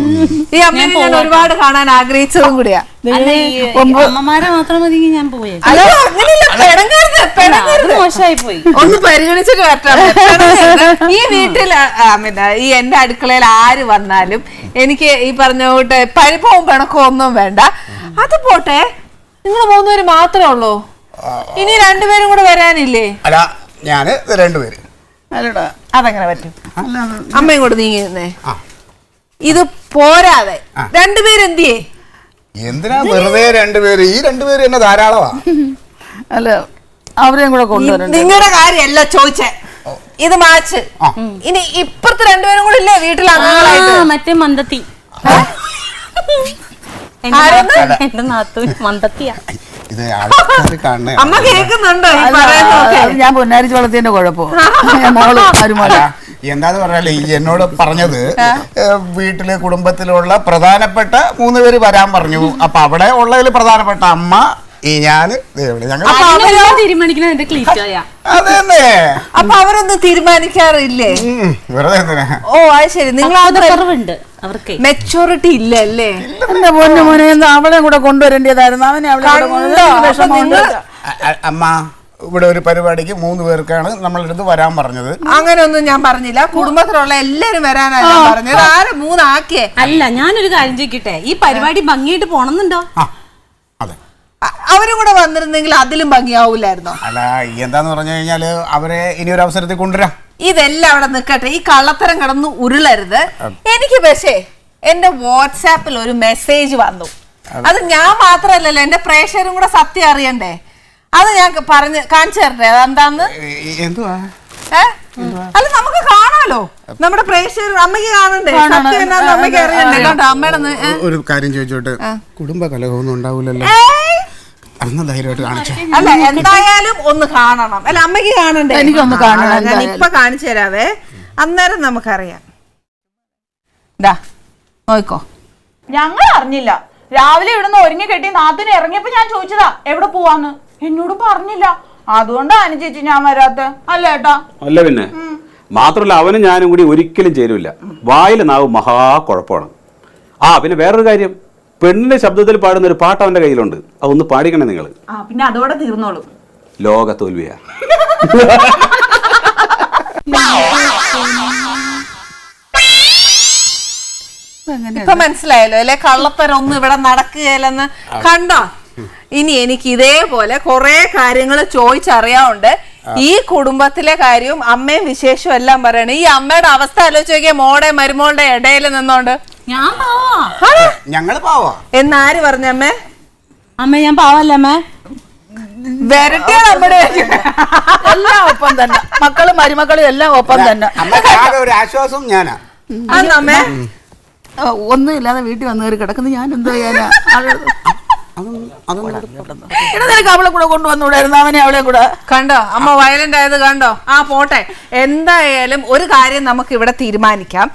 ഈ അമ്മയെ ഞാൻ ഒരുപാട് കാണാൻ ആഗ്രഹിച്ചതും കൂടിയാ. അമ്മമാരെ മാത്രം മതി ഞാൻ പോയി. അയ്യോ അങ്ങനെയില്ല, മോശമായി പോയി. ഒന്ന് പരിഗണിച്ചിട്ട് വരട്ടെ. ഈ വീട്ടിൽ ഈ എന്റെ അടുക്കളയിൽ ആര് വന്നാലും എനിക്ക് ഈ പറഞ്ഞ കൂട്ട് പരിഭവം പിണക്കോ ഒന്നും വേണ്ട. അത് പോട്ടെ, നിങ്ങൾ 3 പേര് മാത്രമേ ഉള്ളൂ? ഇനി 2 പേരും കൂടെ വരാനില്ലേ? അല്ല, ഞാന് 2 പേര്. അതങ്ങനെ പറ്റും. അമ്മയും കൂടെ നീങ്ങിയിരുന്നേ. ഇത് പോരാതെ 2 പേരെന്തിയേ? എന്തിനാ വെറുതെ 2 പേര്? ഈ 2 പേര് എന്നെ ധാരാളമാ. അല്ല, അവരെയും കൂടെ കൊണ്ടുവരണം. നിങ്ങളുടെ കാര്യമല്ല ചോദിച്ചേ, ഇത് മാച്ച്. ഇനി ഇപ്പുറത്ത് 2 പേരും കൂടെ ഇല്ലേ വീട്ടിൽ അംഗങ്ങളായിട്ട്? മറ്റേ മന്ദത്തി, എന്റെ നാത്തു മന്ദത്തിയാ. ഇത് ആൾക്കാര് കാണണേ. അമ്മ കേൾക്കുന്നുണ്ടോ? ഞാൻ പൊന്നാരിച്ച് വളർത്തിയതിന്റെ കുഴപ്പം. എന്താന്ന് പറഞ്ഞാല് ഈ എന്നോട് പറഞ്ഞത് വീട്ടിലെ കുടുംബത്തിലുള്ള പ്രധാനപ്പെട്ട 3 പേര് വരാൻ പറഞ്ഞു. അപ്പൊ അവിടെ ഉള്ളതിൽ പ്രധാനപ്പെട്ട അമ്മ, ഈ ഞാന്, അതന്നെ. അപ്പൊ അവരൊന്നും തീരുമാനിക്കാറില്ലേ? വെറുതെ എന്തിനാ? ഓ അത് ശരി. നിങ്ങൾ അവർക്ക് മെച്ചൂരിറ്റി ഇല്ല അല്ലേ? എന്റെ പൊന്നു മോനെ, അവളെ കൂടെ കൊണ്ടുവരേണ്ടതായിരുന്നു. അവനെ അമ്മ, ഇവിടെ ഒരു പരിപാടിക്ക് 3 പേർക്കാണ് നമ്മളടുത്ത് വരാൻ പറഞ്ഞത്. അങ്ങനെയൊന്നും ഞാൻ പറഞ്ഞില്ല. കുടുംബത്തിലുള്ള എല്ലാരും വരാനാണ് പറഞ്ഞത്. ആരെ 3 ആക്കിയേ? അല്ല, ഞാനൊരു കാര്യം ചോദിക്കട്ടെ, ഈ പരിപാടി ഭംഗിയായിട്ട് പോണമെന്നുണ്ടോ? അതെ, അവരും കൂടെ വന്നിരുന്നെങ്കിൽ അതിലും ഭംഗിയാവൂലായിരുന്നോ? അല്ല, എന്താന്ന് പറഞ്ഞു കഴിഞ്ഞാല് അവരെ ഇനി ഒരു അവസരത്തിൽ കൊണ്ടുവരാം. ഇതെല്ലാം അവിടെ നിൽക്കട്ടെ, ഈ കള്ളത്തരം കിടന്ന് ഉരുളരുത്. എനിക്ക് പക്ഷേ എന്റെ വാട്സാപ്പിൽ ഒരു മെസ്സേജ് വന്നു. അത് ഞാൻ മാത്രല്ലല്ലോ, എന്റെ പ്രേക്ഷകരും കൂടെ സത്യം അറിയണ്ടേ. അത് ഞാൻ കാണിച്ചു തരട്ടെ. അതെന്താന്ന്? അല്ല, നമുക്ക് കാണാലോ, നമ്മുടെ പ്രേക്ഷകർ. അമ്മയ്ക്ക് കാണണ്ടേ? സത്യം എന്നാന്ന് അമ്മയ്ക്ക് അറിയണ്ടേ? കേട്ടോ, അമ്മയുടെ ഒരു കാര്യം ചോദിച്ചോട്ടെ, കുടുംബ കലഹമൊന്നും ഉണ്ടാവില്ലല്ലോ? അല്ല, എന്തായാലും ഒന്ന് കാണണം. അല്ല, അമ്മയ്ക്ക് കാണണ്ടേ? എനിക്കൊന്ന് കാണണം. ഞാൻ ഇപ്പൊ കാണിച്ചു തരാവേ, അന്നേരം നമുക്കറിയാം. നോക്കോ. ഞങ്ങൾ അറിഞ്ഞില്ല. രാവിലെ ഇവിടുന്ന് ഒരുങ്ങി കെട്ടി നാത്തിന് ഇറങ്ങിയപ്പോ ഞാൻ ചോദിച്ചതാ എവിടെ പോവാന്ന്. എന്നോട് പറഞ്ഞില്ല. അതുകൊണ്ടാ അനുചേച്ചി ഞാൻ വരാത്ത. അല്ല ഏട്ടാ? അല്ല പിന്നെ. മാത്രമല്ല, അവനും ഞാനും കൂടി ഒരിക്കലും ചേരൂല. വായിലെ നാവ് മഹാ കുഴപ്പമാണ്. പിന്നെ വേറൊരു കാര്യം, പെണ്ണിന്റെ ശബ്ദത്തിൽ പാടുന്ന ഒരു പാട്ട് അവന്റെ കയ്യിലുണ്ട്. അതൊന്ന് പാടിക്കണേ നിങ്ങൾ. പിന്നെ അതോടെ തീർന്നോളൂ. ലോക തോൽവിയാ. ഇപ്പൊ മനസ്സിലായല്ലോ അല്ലെ? കള്ളത്തരൊന്നും ഇവിടെ നടക്കുകയില്ലെന്ന് കണ്ടോ? ഇനി എനിക്ക് ഇതേപോലെ കുറെ കാര്യങ്ങൾ ചോദിച്ചറിയാവുണ്ട്. ഈ കുടുംബത്തിലെ കാര്യവും അമ്മയും വിശേഷവും എല്ലാം പറയണേ. ഈ അമ്മയുടെ അവസ്ഥ ആലോചിച്ച് നോക്കിയാൽ, മോടെ മരുമോളുടെ ഇടയിൽ നിന്നോണ്ട്. ഞങ്ങള് പാവാ എന്നാര് പറഞ്ഞമ്മേ? അമ്മ ഞാൻ പാവല്ല അമ്മ. വരട്ടിയാണ് നമ്മുടെ എല്ലാം ഒപ്പം തന്നെ. മക്കളും മരുമക്കളും എല്ലാം ഒപ്പം തന്നെ. ഒരു ആശ്വാസം ഞാനാ. അമ്മേ ഒന്നും ഇല്ലാതെ വീട്ടിൽ വന്ന് കയറി കിടക്കുന്നത് ഞാൻ എന്ത് ചെയ്യാനാ? നിനക്ക് അവളെ കൂടെ കൊണ്ടുവന്നൂടായിരുന്നു? അവനെ അവളെ കൂടെ കണ്ടോ? അമ്മ വയലന്റ് ആയത് കണ്ടോ? പോട്ടെ. എന്തായാലും ഒരു കാര്യം നമുക്ക് ഇവിടെ തീരുമാനിക്കാം.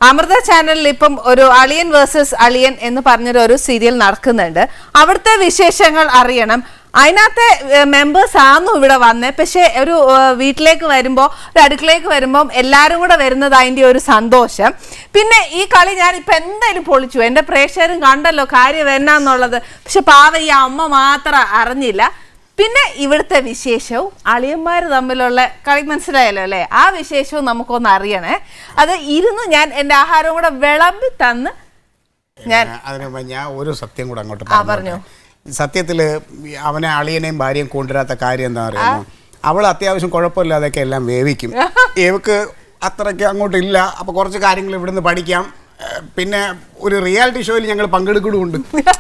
അമൃത ചാനലിൽ ഇപ്പം ഒരു അളിയൻ വേഴ്സസ് അളിയൻ എന്ന് പറഞ്ഞൊരു സീരിയൽ നടക്കുന്നുണ്ട്. അവിടുത്തെ വിശേഷങ്ങൾ അറിയണം. അതിനകത്തെ മെമ്പേഴ്സ് ആണെന്നും ഇവിടെ വന്നേ. പക്ഷെ ഒരു വീട്ടിലേക്ക് വരുമ്പോൾ, ഒരു അടുക്കളയിലേക്ക് വരുമ്പം എല്ലാവരും കൂടെ വരുന്നത് അതിൻ്റെ ഒരു സന്തോഷം. പിന്നെ ഈ കളി ഞാൻ ഇപ്പം എന്തായാലും പൊളിച്ചു. എൻ്റെ പ്രേക്ഷകരും കണ്ടല്ലോ കാര്യം എന്നാന്നുള്ളത്. പക്ഷെ പാവ ഈ അമ്മ മാത്രം അറിഞ്ഞില്ല. പിന്നെ ഇവിടുത്തെ വിശേഷവും അളിയന്മാർ തമ്മിലുള്ള കളി മനസ്സിലായല്ലോ അല്ലേ? ആ വിശേഷവും നമുക്കൊന്ന് അറിയണേ. അത് ഇരുന്ന് ഞാൻ എൻ്റെ ആഹാരവും കൂടെ വിളമ്പി തന്ന് അതിന് ഞാൻ ഒരു സത്യം കൂടെ അങ്ങോട്ട് പറഞ്ഞു. സത്യത്തില് അവനെ അളിയനെയും ഭാര്യയും കൊണ്ടുവരാത്ത കാര്യം എന്താ പറയുക, അവൾ അത്യാവശ്യം കുഴപ്പമില്ലാതൊക്കെ എല്ലാം വേവിക്കും. ഇവക്ക് അത്രയ്ക്ക് അങ്ങോട്ടില്ല. അപ്പൊ കുറച്ച് കാര്യങ്ങൾ ഇവിടുന്ന് പഠിക്കാം. പിന്നെ ഒരു റിയാലിറ്റി ഷോയിൽ ഞങ്ങൾ പങ്കെടുക്കുന്നുണ്ട്.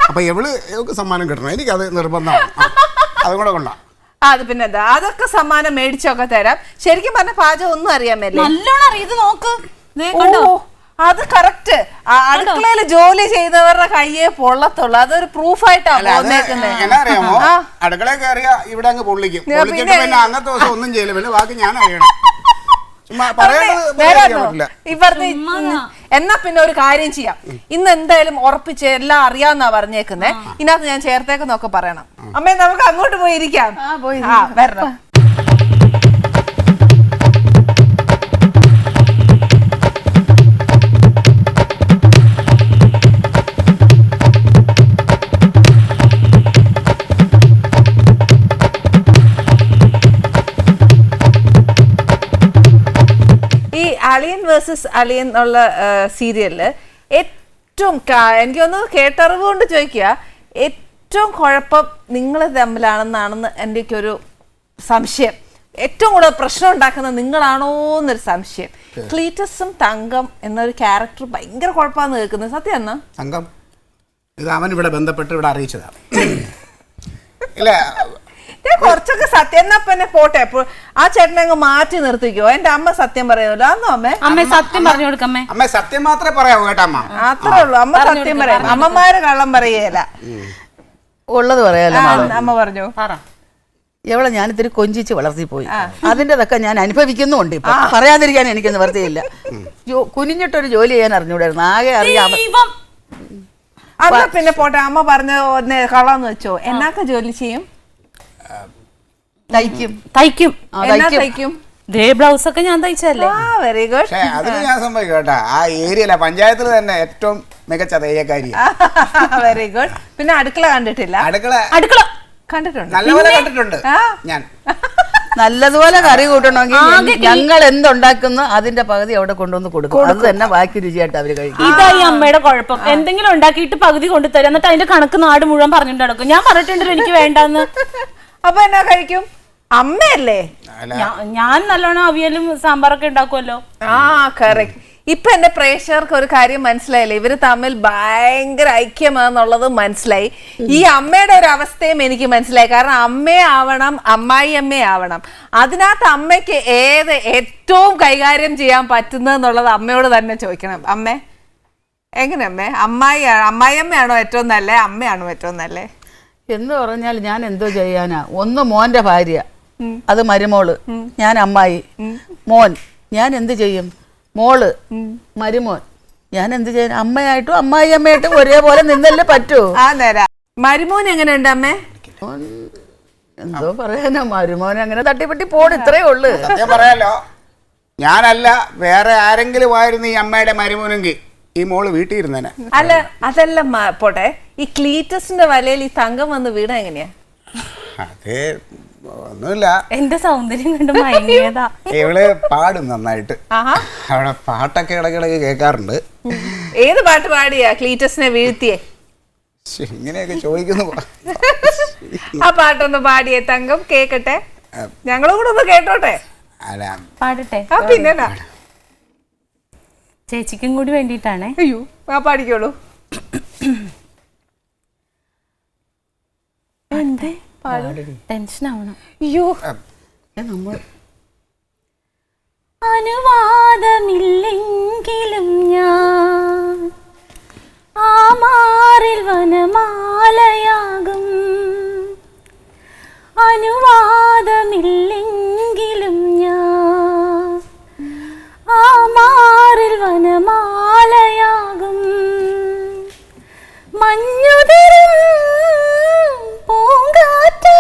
അപ്പൊ ഇവൾക്ക് സമ്മാനം കിട്ടണം. എനിക്കത് നിർബന്ധമാണ്. അതും കൂടെ കൊണ്ടാ. അത് പിന്നെ എന്താ, അതൊക്കെ സമ്മാനം മേടിച്ചൊക്കെ തരാം. ശരിക്കും പറഞ്ഞ പാചകം ഒന്നും അറിയാൻ പറ്റില്ല. നല്ലോണം അറിയത് നോക്ക്. അത് കറക്റ്റ്. അടുക്കളയിൽ ജോലി ചെയ്തവരുടെ കയ്യെ പൊള്ളത്തുള്ളൂ. അതൊരു പ്രൂഫായിട്ടാണ് എന്നാ അറിയാമോ, അടുക്കളയിൽ കയറിയാ ഇവിടെ അങ്ങ് പൊള്ളിക്കും. പൊള്ളിച്ചിട്ട് പിന്നെ അന്നത്തെ ദിവസം ഒന്നും ചെയ്യില്ല. പിന്നെ ബാക്കി ഞാൻ അറിയണം. എന്നാ പിന്നെ ഒരു കാര്യം ചെയ്യാം. ഇന്ന് എന്തായാലും ഉറപ്പിച്ച് എല്ലാം അറിയാന്നാ പറഞ്ഞേക്കുന്നേ. ഇതിനകത്ത് ഞാൻ ചേർത്തേക്കുന്നൊക്കെ പറയണം. അമ്മേ നമുക്ക് അങ്ങോട്ട് പോയിരിക്കാം. വരണം. അളിയൻ വേഴ്സസ് അളിയൻ എന്നുള്ള സീരിയലില് ഏറ്റവും എനിക്കൊന്ന് കേട്ടറിവ് കൊണ്ട് ചോദിക്കുക, ഏറ്റവും കുഴപ്പം നിങ്ങൾ തമ്മിലാണെന്നാണെന്ന് എൻ്റെ ഒരു സംശയം. ഏറ്റവും കൂടുതൽ പ്രശ്നം ഉണ്ടാക്കുന്നത് നിങ്ങളാണോ എന്നൊരു സംശയം. ക്ലീറ്റസും തങ്കം എന്നൊരു ക്യാരക്ടർ ഭയങ്കര കുഴപ്പമാണെന്ന് കേൾക്കുന്നത് സത്യം എന്നാ? തങ്കം ഇത് അവൻ ഇവിടെ ബന്ധപ്പെട്ട് ഇവിടെ അറിയിച്ചതാണ്. ഇല്ല കുറച്ചൊക്കെ സത്യം. എന്നാ പിന്നെ പോട്ടെ. ആ ചേട്ടനെ അങ്ങ് മാറ്റി നിർത്തിക്കോ. എന്റെ അമ്മ സത്യം പറയുമല്ലോ. അന്നോ അമ്മ സത്യം പറഞ്ഞു കൊടുക്കമ്മേ. അമ്മ സത്യം മാത്രമേ പറയാവൂ കേട്ടോ അമ്മ. അത്രേ ഉള്ളൂ. അമ്മ സത്യം പറയാം. അമ്മമാര് കള്ളം പറയേല. ഉള്ളത് പറയാലോ. അമ്മ പറഞ്ഞു. എവളെ ഞാൻ ഇത്തിരി കൊഞ്ചിച്ച് വളർത്തിപ്പോയി. അതിൻ്റെതൊക്കെ ഞാൻ അനുഭവിക്കുന്നുണ്ട്. ഇപ്പൊ പറയാതിരിക്കാൻ എനിക്ക് നിവർത്തിയില്ല. കുനിഞ്ഞിട്ടൊരു ജോലി ചെയ്യാൻ അറിഞ്ഞൂടായിരുന്നു. ആകെ അറിയാം. അന്നാ പിന്നെ പോട്ടെ. അമ്മ പറഞ്ഞ കള്ളാന്ന് വെച്ചോ. എന്നൊക്കെ ജോലി ചെയ്യും? തയ്ക്കും. ബ്ലൗസ് ഒക്കെ ഞാൻ തയ്ച്ചല്ലേ. Very good. അതിന് ഞാൻ സമ്മതിക്കും കേട്ടാ. ആ ഏരിയയിലെ പഞ്ചായത്തിൽ തന്നെ ഏറ്റവും മികച്ച തയ്യക്കാരി. Very good. പിന്നെ അടുക്കള കണ്ടിട്ടില്ല? അടുക്കള കണ്ടിട്ടുണ്ട്. നല്ലപോലെ കണ്ടിട്ടുണ്ട് ഞാൻ. നല്ലതുപോലെ കറി കൂട്ടണമെങ്കിൽ ഞങ്ങൾ എന്തുണ്ടാക്കുന്നു അതിന്റെ പകുതി അവിടെ കൊണ്ടുവന്ന് കൊടുക്കും. അത് തന്നെ ബാക്കി രുചിയായിട്ട് അവര് കഴിക്കും. ഇതായി അമ്മയുടെ കുഴപ്പം. എന്തെങ്കിലും ഉണ്ടാക്കിയിട്ട് പകുതി കൊണ്ടുതരാം, എന്നിട്ട് അതിന്റെ കണക്ക് നാട് മുഴുവൻ പറഞ്ഞിട്ട് നടക്കും. ഞാൻ പറഞ്ഞിട്ടുണ്ടല്ലോ എനിക്ക് വേണ്ടെന്ന്. അപ്പൊ എന്നാ കഴിക്കും? അമ്മയല്ലേ? ഞാൻ നല്ലോണം അവിയലും സാമ്പാറൊക്കെ ഉണ്ടാക്കുമല്ലോ. കറക്റ്റ്. ഇപ്പൊ എന്റെ പ്രേക്ഷകർക്ക് ഒരു കാര്യം മനസ്സിലായില്ലേ? ഇവര് തമ്മിൽ ഭയങ്കര ഐക്യമാന്നുള്ളത് മനസ്സിലായി. ഈ അമ്മയുടെ ഒരു അവസ്ഥയും എനിക്ക് മനസ്സിലായി. കാരണം അമ്മയാവണം, അമ്മായി അമ്മയാവണം. അതിനകത്ത് അമ്മയ്ക്ക് ഏറ്റവും കൈകാര്യം ചെയ്യാൻ പറ്റുന്നതെന്നുള്ളത് അമ്മയോട് തന്നെ ചോദിക്കണം. അമ്മേ എങ്ങനെ അമ്മേ? അമ്മായിയമ്മയാണോ ഏറ്റവും നല്ലേ, അമ്മയാണോ ഏറ്റവും നല്ലേ? എന്ന് പറഞ്ഞാൽ ഞാൻ എന്തോ ചെയ്യാനാ. ഒന്ന് മോന്റെ ഭാര്യ, അത് മരുമോള്, ഞാൻ അമ്മായി. മോൻ ഞാൻ എന്ത് ചെയ്യും? മോള് മരുമോൻ ഞാൻ എന്ത് ചെയ്യാൻ? അമ്മയായിട്ടും അമ്മായി അമ്മയായിട്ടും ഒരേപോലെ നിന്നല്ലേ പറ്റൂ. ആ നേരാ. മരുമോൻ എങ്ങനെയുണ്ട് അമ്മേ? എന്തോ പറയാനാ, മരുമോൻ അങ്ങനെ തട്ടിപ്പറ്റി പോണ്. ഇത്രേ ഉള്ളു. സത്യം പറയാലോ, ഞാനല്ല വേറെ ആരെങ്കിലും ആയിരുന്നു ഈ അമ്മയുടെ മരുമോനെങ്കിൽ ഈ മോള് വീട്ടിൽ ഇരുന്നേനെ. അല്ല അതെല്ലാം പോട്ടെ. ഈ ക്ലീറ്റസിന്റെ വലയിൽ ഈ തങ്കം വന്ന് വീണ എങ്ങനെയാ? അത് ഒന്നുമില്ല, എന്റെ സൗന്ദര്യം കണ്ട് മയങ്ങിയതാ. ഇവള് പാടും നന്നായിട്ട്. അവിടെ പാട്ടൊക്കെ ഇടയ്ക്കിടയ്ക്ക് കേൾക്കാറുണ്ട്. ഏത് പാട്ട് പാടിയാ ക്ലീറ്റസിനെ വീഴ്ത്തിയേ? ഇങ്ങനെയൊക്കെ ചോദിക്കുന്നു. ആ പാട്ടൊന്ന് പാടിയേ തങ്കം, കേക്കട്ടെ. ഞങ്ങളും കൂടെ ഒന്ന് കേട്ടോട്ടെ. പാടട്ടെ? പിന്നെ ചേച്ചിക്കും കൂടി വേണ്ടിയിട്ടാണേ. അയ്യോ പാടിക്കോളൂ. എന്തേ ടെൻഷൻ ആവണം? അയ്യോ അനുവാദമില്ലെങ്കിലും ഞാൻ ആ മാറിൽ വനമാലയാകും. അനുവാദമില്ലെങ്കിലും ഞാൻ ആ മാറിൽ വനമാലയാകും. മഞ്ഞുതിരും പൂങ്കാറ്റ്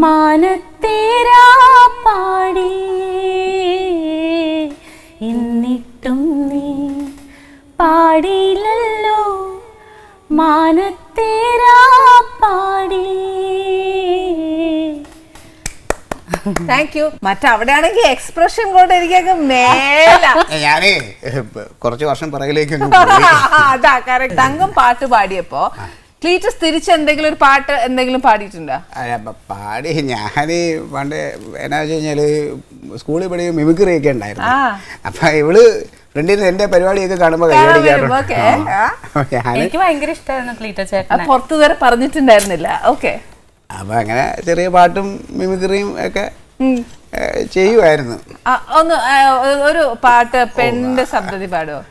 മാനത്തേരാ പാടി എന്നിട്ടും നീ പാടിയില്ലല്ലോ മാനത്തേരാ പാടി. Thank you. മറ്റവിടെയാണെങ്കിൽ എക്സ്പ്രഷൻ കൊണ്ട് എനിക്കൊക്കെ മേല. ഞാനേ കുറച്ച് വർഷം പിറകിലേക്ക് അതാ കറക്റ്റ്. തങ്കം പാട്ട് പാടിയപ്പോ ക്ലീറ്റസ് തിരിച്ച് എന്തെങ്കിലും ഒരു പാട്ട് എന്തെങ്കിലും പാടിയിട്ടുണ്ടോ? പാടി ഞാൻ പണ്ട് എന്നാ വെച്ച് കഴിഞ്ഞാല് സ്കൂളിൽ പഠിക്കും മിമിക്രി ഒക്കെ ഉണ്ടായിരുന്നു. അപ്പൊ ഇവള് ഫ്രണ്ടിൽ എന്റെ പരിപാടിയൊക്കെ കാണുമ്പോ കൈയടിക്കാറുണ്ട്. എനിക്ക് ഭയങ്കര ഇഷ്ടമായിരുന്നു ക്ലീറ്റ ചേട്ടൻ. പുറത്തു വരെ പറഞ്ഞിട്ടുണ്ടായിരുന്നില്ല. ഓക്കെ. അപ്പൊ അങ്ങനെ ചെറിയ പാട്ടും മിമിക്രിയും ഒക്കെ ചെയ്യുമായിരുന്നു. ഒന്ന് ഒരു പാട്ട് പെണ്ണിന്റെ ശബ്ദത്തിൽ പാടുമോ?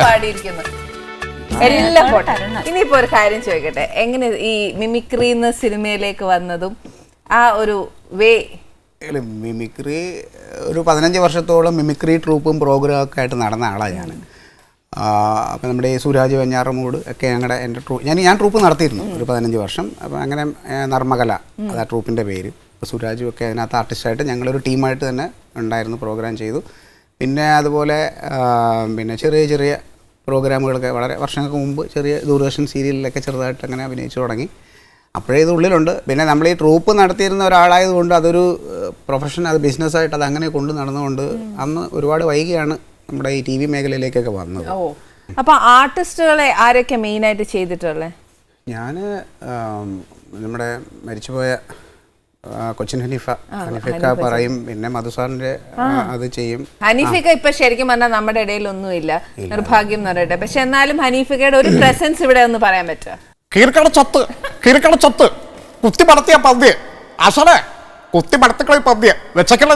പാടിയിരിക്കുന്നു എല്ലാം പോട്ടെ. ഇനിയിപ്പോ ഒരു കാര്യം ചോദിക്കട്ടെ, എങ്ങനെ ഈ മിമിക്രി സിനിമയിലേക്ക് വന്നതും ആ ഒരു വേ? മിമിക്രി ഒരു 15 വർഷത്തോളം മിമിക്രി ട്രൂപ്പും പ്രോഗ്രാം ഒക്കെ ആയിട്ട് നടന്ന ആളാണ് ഞാൻ. അപ്പം നമ്മുടെ ഈ സുരാജ് വെഞ്ഞാറമൂട് ഒക്കെ ഞങ്ങളുടെ എൻ്റെ ഞാൻ ട്രൂപ്പ് നടത്തിയിരുന്നു ഒരു 15 വർഷം. അപ്പം അങ്ങനെ നർമ്മകല അതാ ട്രൂപ്പിൻ്റെ പേര്. അപ്പോൾ സുരാജും ഒക്കെ അതിനകത്ത് ആർട്ടിസ്റ്റായിട്ട് ഞങ്ങളൊരു ടീമായിട്ട് തന്നെ ഉണ്ടായിരുന്നു, പ്രോഗ്രാം ചെയ്തു. പിന്നെ അതുപോലെ പിന്നെ ചെറിയ ചെറിയ പ്രോഗ്രാമുകളൊക്കെ വളരെ വർഷങ്ങൾക്ക് മുമ്പ് ചെറിയ ദൂരദർശൻ സീരിയലിലൊക്കെ ചെറുതായിട്ട് അങ്ങനെ അഭിനയിച്ചു തുടങ്ങി. അപ്പോഴേ ഇത് ഉള്ളിലുണ്ട്. പിന്നെ നമ്മൾ ഈ ട്രൂപ്പ് നടത്തിയിരുന്ന ഒരാളായതുകൊണ്ട് അതൊരു പ്രൊഫഷൻ, അത് ബിസിനസ്സായിട്ട് അത് അങ്ങനെ കൊണ്ട് നടന്നുകൊണ്ട് അന്ന് ഒരുപാട് വൈകിയാണ് നമ്മുടെ ഈ TV മേഖലയിലേക്കൊക്കെ വന്നത്. ഓ, അപ്പോൾ ആർട്ടിസ്റ്റുകളെ ആരൊക്കെ മെയിനായിട്ട് ചെയ്തിട്ടുള്ളത്? ഞാൻ നമ്മുടെ മരിച്ചുപോയ കൊച്ചിൻ ഹനീഫക്ക പറയും, പിന്നെ മധുസാറിന്റെ അത് ചെയ്യും. ഹനീഫിക്ക ഇപ്പൊ ശരിക്കും പറഞ്ഞാൽ നമ്മുടെ ഇടയിൽ ഒന്നുമില്ല, നിർഭാഗ്യം എന്ന് പറയട്ടെ. പക്ഷെ എന്നാലും ഹനീഫിക്കയുടെ ഒരു പ്രസൻസ് ഇവിടെ ഒന്ന് പറയാൻ പറ്റുമോ? കീർക്കട ചത്ത് കുത്തി പടത്തിയ പദ്യ അസറേ കുത്തി പടത്തിക്കളി പദ്യ വെച്ചക്കല.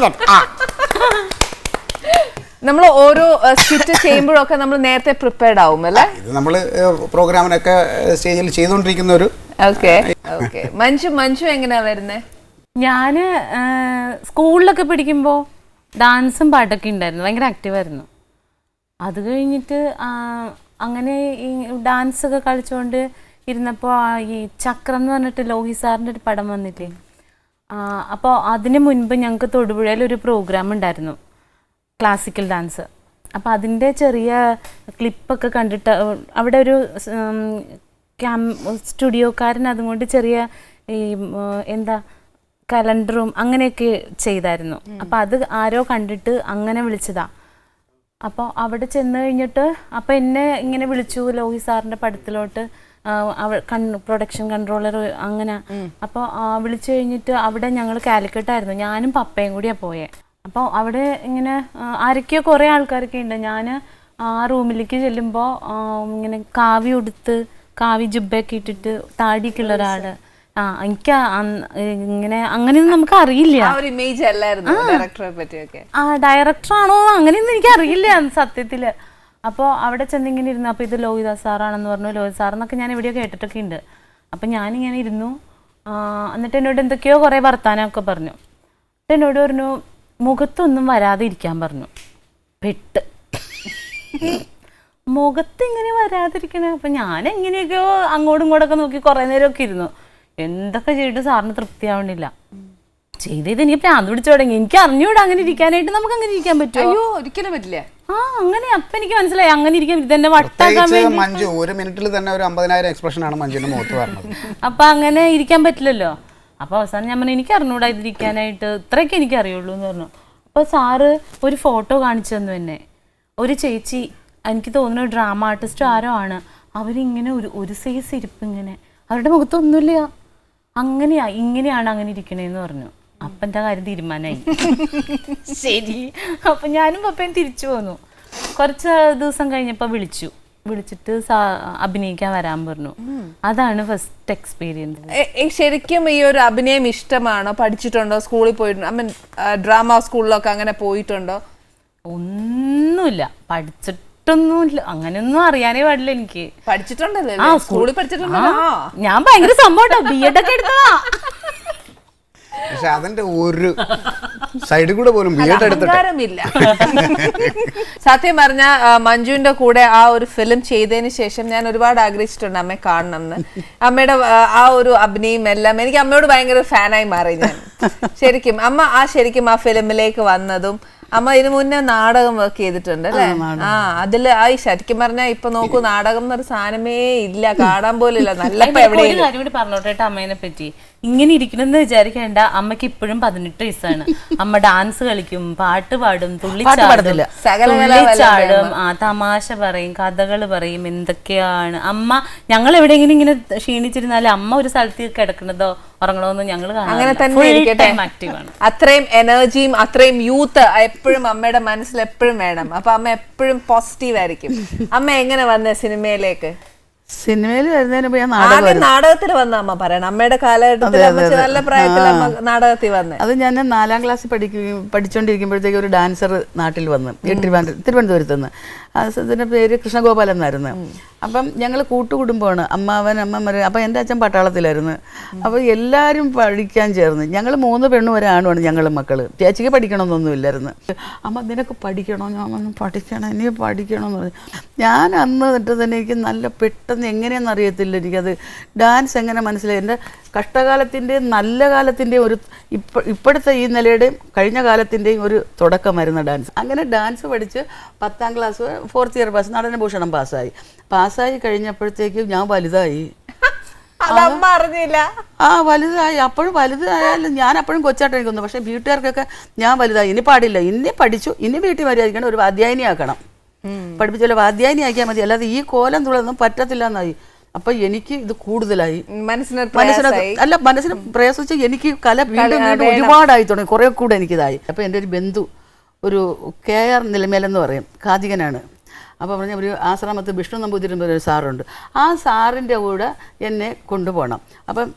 നമ്മൾ ഓരോ സ്കിറ്റ് ചെയ്യുമ്പോഴൊക്കെ നമ്മൾ നേരത്തെ പ്രിപ്പയർഡ് ആവും അല്ലേ? ഇത് നമ്മൾ പ്രോഗ്രാമിനൊക്കെ സ്റ്റേജിൽ ചെയ്തുകൊണ്ടിരിക്കുന്ന ഒരു. ഓക്കെ. മഞ്ജു എങ്ങനെയാ വരുന്നേ? ഞാന് സ്കൂളിലൊക്കെ പഠിക്കുമ്പോൾ ഡാൻസും പാട്ടൊക്കെ ഉണ്ടായിരുന്നു, ഭയങ്കര ആക്റ്റീവായിരുന്നു. അത് കഴിഞ്ഞിട്ട് അങ്ങനെ ഈ ഡാൻസൊക്കെ കളിച്ചുകൊണ്ട് ഇരുന്നപ്പോൾ ഈ ചക്രം എന്ന് പറഞ്ഞിട്ട് ലോഹി സാറിൻ്റെ ഒരു പടം വന്നില്ലേ, അപ്പോൾ അതിന് മുൻപ് ഞങ്ങൾക്ക് തൊടുപുഴയിൽ ഒരു പ്രോഗ്രാം ഉണ്ടായിരുന്നു, ക്ലാസിക്കൽ ഡാൻസ്. അപ്പോൾ അതിൻ്റെ ചെറിയ ക്ലിപ്പൊക്കെ കണ്ടിട്ട് അവിടെ ഒരു സ്റ്റുഡിയോക്കാരൻ അതുകൊണ്ട് ചെറിയ ഈ എന്താ കലണ്ടറും അങ്ങനെയൊക്കെ ചെയ്തായിരുന്നു. അപ്പോൾ അത് ആരോ കണ്ടിട്ട് അങ്ങനെ വിളിച്ചതാ. അപ്പോൾ അവിടെ ചെന്ന് കഴിഞ്ഞിട്ട് അപ്പോൾ എന്നെ ഇങ്ങനെ വിളിച്ചു ലോഹി സാറിൻ്റെ പടത്തിലോട്ട്, പ്രൊഡക്ഷൻ കൺട്രോളർ അങ്ങനെ. അപ്പോൾ വിളിച്ചു കഴിഞ്ഞിട്ട് അവിടെ ഞങ്ങൾ കാലിക്കട്ടായിരുന്നു, ഞാനും പപ്പയും കൂടിയാണ് പോയേ. അപ്പോൾ അവിടെ ഇങ്ങനെ ആരൊക്കെയോ കുറേ ആൾക്കാരൊക്കെ ഉണ്ട്. ഞാൻ ആ റൂമിലേക്ക് ചെല്ലുമ്പോൾ ഇങ്ങനെ കാവി ഉടുത്ത് കാവി ജുബയൊക്കെ ഇട്ടിട്ട് താടിയൊക്കെ ഉള്ള ഒരാൾ. എനിക്ക് ഇങ്ങനെ അങ്ങനെയൊന്നും നമുക്ക് അറിയില്ല, ഡയറക്ടറാണോ അങ്ങനെയൊന്നും എനിക്ക് അറിയില്ല സത്യത്തില്. അപ്പോൾ അവിടെ ചെന്നിങ്ങനെ ഇരുന്നു. അപ്പോൾ ഇത് ലോഹിദാസ് സാറാണെന്ന് പറഞ്ഞു. ലോഹിത് സാറെന്നൊക്കെ ഞാൻ എവിടെയോ കേട്ടിട്ടൊക്കെ ഉണ്ട്. അപ്പം ഞാനിങ്ങനെ ഇരുന്നു. എന്നിട്ട് എന്നോട് എന്തൊക്കെയോ കുറേ വർത്താനമൊക്കെ പറഞ്ഞു. എന്നോട് പറഞ്ഞു മുഖത്തൊന്നും വരാതെ ഇരിക്കാൻ പറഞ്ഞു. പെട്ട് മുഖത്ത് ഇങ്ങനെ വരാതിരിക്കണേ. അപ്പം ഞാൻ എങ്ങനെയൊക്കെയോ അങ്ങോട്ടും ഇങ്ങോട്ടൊക്കെ നോക്കി കുറേ നേരമൊക്കെ ഇരുന്നു. എന്തൊക്കെ ചെയ്തിട്ട് സാറിന് തൃപ്തിയാവണില്ല. ചെയ്തത് എനിക്ക് പ്രാന്ത് പിടിച്ചു തുടങ്ങി. എനിക്ക് അറിഞ്ഞൂടാ അങ്ങനെ ഇരിക്കാനായിട്ട്. നമുക്ക് അങ്ങനെ ഇരിക്കാൻ പറ്റുമോ? അയ്യോ, ഒരിക്കലും പറ്റില്ല. അങ്ങനെ അപ്പൊ എനിക്ക് മനസ്സിലായി അങ്ങനെ ഇരിക്കാൻ ഇതെന്നെ വട്ടാക്കാൻ വേണ്ടി. മഞ്ജു ഒരു മിനിറ്റിൽ തന്നെ ഒരു 50,000 എക്സ്പ്രഷൻ ആണ് മഞ്ജുവിന്റെ മുഖത്ത് പറഞ്ഞത്. അപ്പൊ അങ്ങനെ ഇരിക്കാൻ പറ്റില്ലല്ലോ. അപ്പൊ അവസാനം ഞാൻ പറഞ്ഞു എനിക്ക് അറിഞ്ഞൂടാ ഇതിരിക്കാനായിട്ട്, ഇത്രയൊക്കെ എനിക്ക് അറിയുള്ളൂ എന്ന് പറഞ്ഞു. അപ്പൊ സാറ് ഒരു ഫോട്ടോ കാണിച്ചു തന്നു എന്നെ. ഒരു ചേച്ചി, എനിക്ക് തോന്നുന്നു ഡ്രാമ ആർട്ടിസ്റ്റ് ആരോ ആണ്, അവരിങ്ങനെ ഒരു സൈസ് ഇരിപ്പ്, ഇങ്ങനെ അവരുടെ മുഖത്തൊന്നുമില്ല, അങ്ങനെയാ ഇങ്ങനെയാണ് അങ്ങനെ ഇരിക്കണേന്ന് പറഞ്ഞു. അപ്പം എൻ്റെ കാര്യം തീരുമാനമായി. ശരി, അപ്പം ഞാനും പപ്പയും തിരിച്ചു പോന്നു. കുറച്ച് ദിവസം കഴിഞ്ഞപ്പോൾ വിളിച്ചു, വിളിച്ചിട്ട് അഭിനയിക്കാൻ വരാൻ പറഞ്ഞു. അതാണ് ഫസ്റ്റ് എക്സ്പീരിയൻസ്. ശരിക്കും ഈ ഒരു അഭിനയം ഇഷ്ടമാണോ? പഠിച്ചിട്ടുണ്ടോ? സ്കൂളിൽ പോയിട്ടുണ്ടോ? ഐ മീൻ ഡ്രാമ സ്കൂളിലൊക്കെ അങ്ങനെ പോയിട്ടുണ്ടോ? ഒന്നുമില്ല, പഠിച്ചിട്ടൊന്നുമില്ല, അങ്ങനെയൊന്നും അറിയാനേ പാടില്ല എനിക്ക്. പഠിച്ചിട്ടുണ്ടല്ലേ? സ്കൂളിൽ പഠിച്ചിട്ടുണ്ടല്ലോ. ഞാൻ ഭയങ്കര സംഭവം ബി.എഡ് ഒക്കെ എടുത്തതാ. പക്ഷെ അതിന്റെ ഒരു സൈഡിൽ കൂടെ പോലും അഹങ്കാരമില്ല. സത്യം പറഞ്ഞ മഞ്ജുവിന്റെ കൂടെ ആ ഒരു ഫിലിം ചെയ്തതിന് ശേഷം ഞാൻ ഒരുപാട് ആഗ്രഹിച്ചിട്ടുണ്ട് അമ്മയെ കാണണം എന്ന്. അമ്മയുടെ ആ ഒരു അഭിനയം എല്ലാം എനിക്ക് അമ്മയോട് ഭയങ്കര ഫാനായി മാറി ഞാൻ. ശരിക്കും ശരിക്കും ആ ഫിലിമിലേക്ക് വന്നതും അമ്മ ഇതിനു മുന്നേ നാടകം വർക്ക് ചെയ്തിട്ടുണ്ട് അല്ലേ? അതില് ശരിക്കും പറഞ്ഞാൽ ഇപ്പൊ നോക്കൂ, നാടകം എന്നൊരു സാധനമേ ഇല്ല, കാണാൻ പോലും ഇല്ല. നല്ല ഒരു കാര്യം കൂടി പറഞ്ഞോട്ടെ അമ്മേനെ പറ്റി. ഇങ്ങനെ ഇരിക്കണമെന്ന് വിചാരിക്കേണ്ട, അമ്മയ്ക്ക് ഇപ്പോഴും 18 വയസ്സാണ്. അമ്മ ഡാൻസ് കളിക്കും, പാട്ട് പാടും, തുള്ളിച്ചാടും, തമാശ പറയും, കഥകൾ പറയും, എന്തൊക്കെയാണ് അമ്മ. ഞങ്ങൾ എവിടെയെങ്കിലും ഇങ്ങനെ ക്ഷീണിച്ചിരുന്നാലും അമ്മ ഒരു സ്ഥലത്ത് കിടക്കണതോ ഉറങ്ങണോന്ന് ഞങ്ങൾ അങ്ങനെ തന്നെ ആക്റ്റീവാണ്. അത്രയും എനർജിയും അത്രയും യൂത്ത് എപ്പോഴും അമ്മയുടെ മനസ്സിൽ എപ്പോഴും വേണം. അപ്പൊ അമ്മ എപ്പോഴും പോസിറ്റീവ് ആയിരിക്കും. അമ്മ എങ്ങനെ വന്നേ സിനിമയിലേക്ക്? സിനിമയിൽ വരുന്നതിന് മുമ്പ് ഞാൻ നാടകത്തിൽ വന്ന അമ്മ പറയണം. അമ്മയുടെ കാലഘട്ടത്തിൽ നല്ല പ്രായത്തിൽ അമ്മ നാടകത്തിൽ വന്നേ. അത് ഞാൻ 4ാം ക്ലാസ്സിൽ പഠിച്ചുകൊണ്ടിരിക്കുമ്പോഴത്തേക്ക് ഒരു ഡാൻസർ നാട്ടിൽ വന്ന് തിരുവനന്തപുരത്ത് നിന്ന്. അതിന്റെ പേര് കൃഷ്ണഗോപാലൻ എന്നായിരുന്നു. അപ്പം ഞങ്ങൾ കൂട്ടുകുടുംബമാണ്, അമ്മാവൻ അമ്മമ്മ. അപ്പം എൻ്റെ അച്ഛൻ പട്ടാളത്തിലായിരുന്നു. അപ്പോൾ എല്ലാവരും പഠിക്കാൻ ചേർന്ന്. ഞങ്ങൾ 3 പെണ്ണും 1 ആണുമാണ് ഞങ്ങൾ മക്കൾ. ചേച്ചിക്ക് പഠിക്കണമെന്നൊന്നും ഇല്ലായിരുന്നു. അമ്മ നിനക്ക് പഠിക്കണോ? ഞാൻ വന്ന് പഠിക്കണം, ഇനി പഠിക്കണമെന്ന് പറഞ്ഞു. ഞാൻ അന്ന് തൊട്ട് തന്നെ എനിക്ക് നല്ല പെട്ടെന്ന് എങ്ങനെയാണെന്ന് അറിയത്തില്ല, എനിക്കത് ഡാൻസ് എങ്ങനെ മനസ്സിലായി. എൻ്റെ കഷ്ടകാലത്തിൻ്റെയും നല്ല കാലത്തിൻ്റെയും ഒരു ഇപ്പോഴത്തെ ഈ നിലയുടെയും കഴിഞ്ഞ കാലത്തിൻ്റെയും ഒരു തുടക്കമായിരുന്നു ഡാൻസ്. അങ്ങനെ ഡാൻസ് പഠിച്ച് 10ാം ക്ലാസ് 4th ഇയർ പാസ്, നടനഭൂഷണം പാസ്സായി കഴിഞ്ഞപ്പോഴത്തേക്കും ഞാൻ വലുതായി. അറിഞ്ഞില്ല. വലുതായി. അപ്പോഴും വലുതായാലും ഞാൻ അപ്പോഴും കൊച്ചായിട്ട് എനിക്കൊന്നു. പക്ഷെ വീട്ടുകാർക്കൊക്കെ ഞാൻ വലുതായി, ഇനി പാടില്ല, ഇനി പഠിച്ചു, ഇനി വീട്ടിൽ മര്യാദിക്കണം, ഒരു വാദ്യായനിയാക്കണം, പഠിപ്പിച്ചല്ലോ വാദ്യായനിയാക്കിയാൽ മതി, അല്ലാതെ ഈ കോലം തുള്ളൊന്നും പറ്റത്തില്ല എന്നായി. അപ്പൊ എനിക്ക് ഇത് കൂടുതലായി, മനസ്സിന് പ്രയാസിച്ച് എനിക്ക് കല വീണ്ടും വീണ്ടും ഒരുപാടായി തുടങ്ങി, കുറെ കൂടെ എനിക്കിതായി. അപ്പൊ എൻ്റെ ഒരു ബന്ധു ഒരു KR നിലമേലെന്ന് പറയും, ഖാദികനാണ്. അപ്പോൾ പറഞ്ഞ ഒരു ആശ്രമത്ത് വിഷ്ണു നമ്പൂതിരി ഒരു സാറുണ്ട്. ആ സാറിൻ്റെ കൂടെ എന്നെ കൊണ്ടുപോകണം. അപ്പം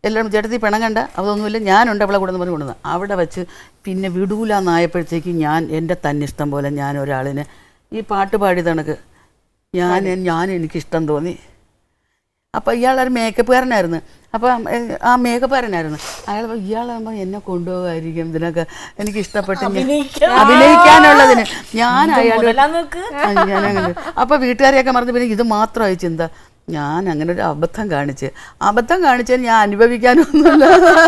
എല്ലാവരും ചേട്ടത്തി പിണങ്ങണ്ട, അതൊന്നുമില്ല, ഞാനുണ്ട് അവളെ കൂടെ എന്ന് പറഞ്ഞ് കൊണ്ടുവന്നു. അവിടെ വെച്ച് പിന്നെ വിടൂലെന്നായപ്പോഴത്തേക്ക് ഞാൻ എൻ്റെ തന്നിഷ്ടം പോലെ ഞാൻ ഒരാളിനെ ഈ പാട്ട് പാടിയത് കണക്ക് എനിക്കിഷ്ടം തോന്നി. അപ്പോൾ ഇയാളൊരു മേക്കപ്പുകാരനായിരുന്നു. അപ്പം ആ മേക്കപ്പുകാരനായിരുന്നു അയാൾ. ഇയാളാകുമ്പോൾ എന്നെ കൊണ്ടുപോകായിരിക്കും ഇതിനൊക്കെ എനിക്ക് ഇഷ്ടപ്പെട്ട് അഭിനയിക്കാനുള്ളതിന്. ഞാനങ്ങനെ അപ്പോൾ വീട്ടുകാരെയൊക്കെ മറന്നു. പിന്നെ ഇത് മാത്രമായി ചിന്ത. ഞാൻ അങ്ങനെ ഒരു അബദ്ധം കാണിച്ചത് ഞാൻ അനുഭവിക്കാനൊന്നുമില്ല,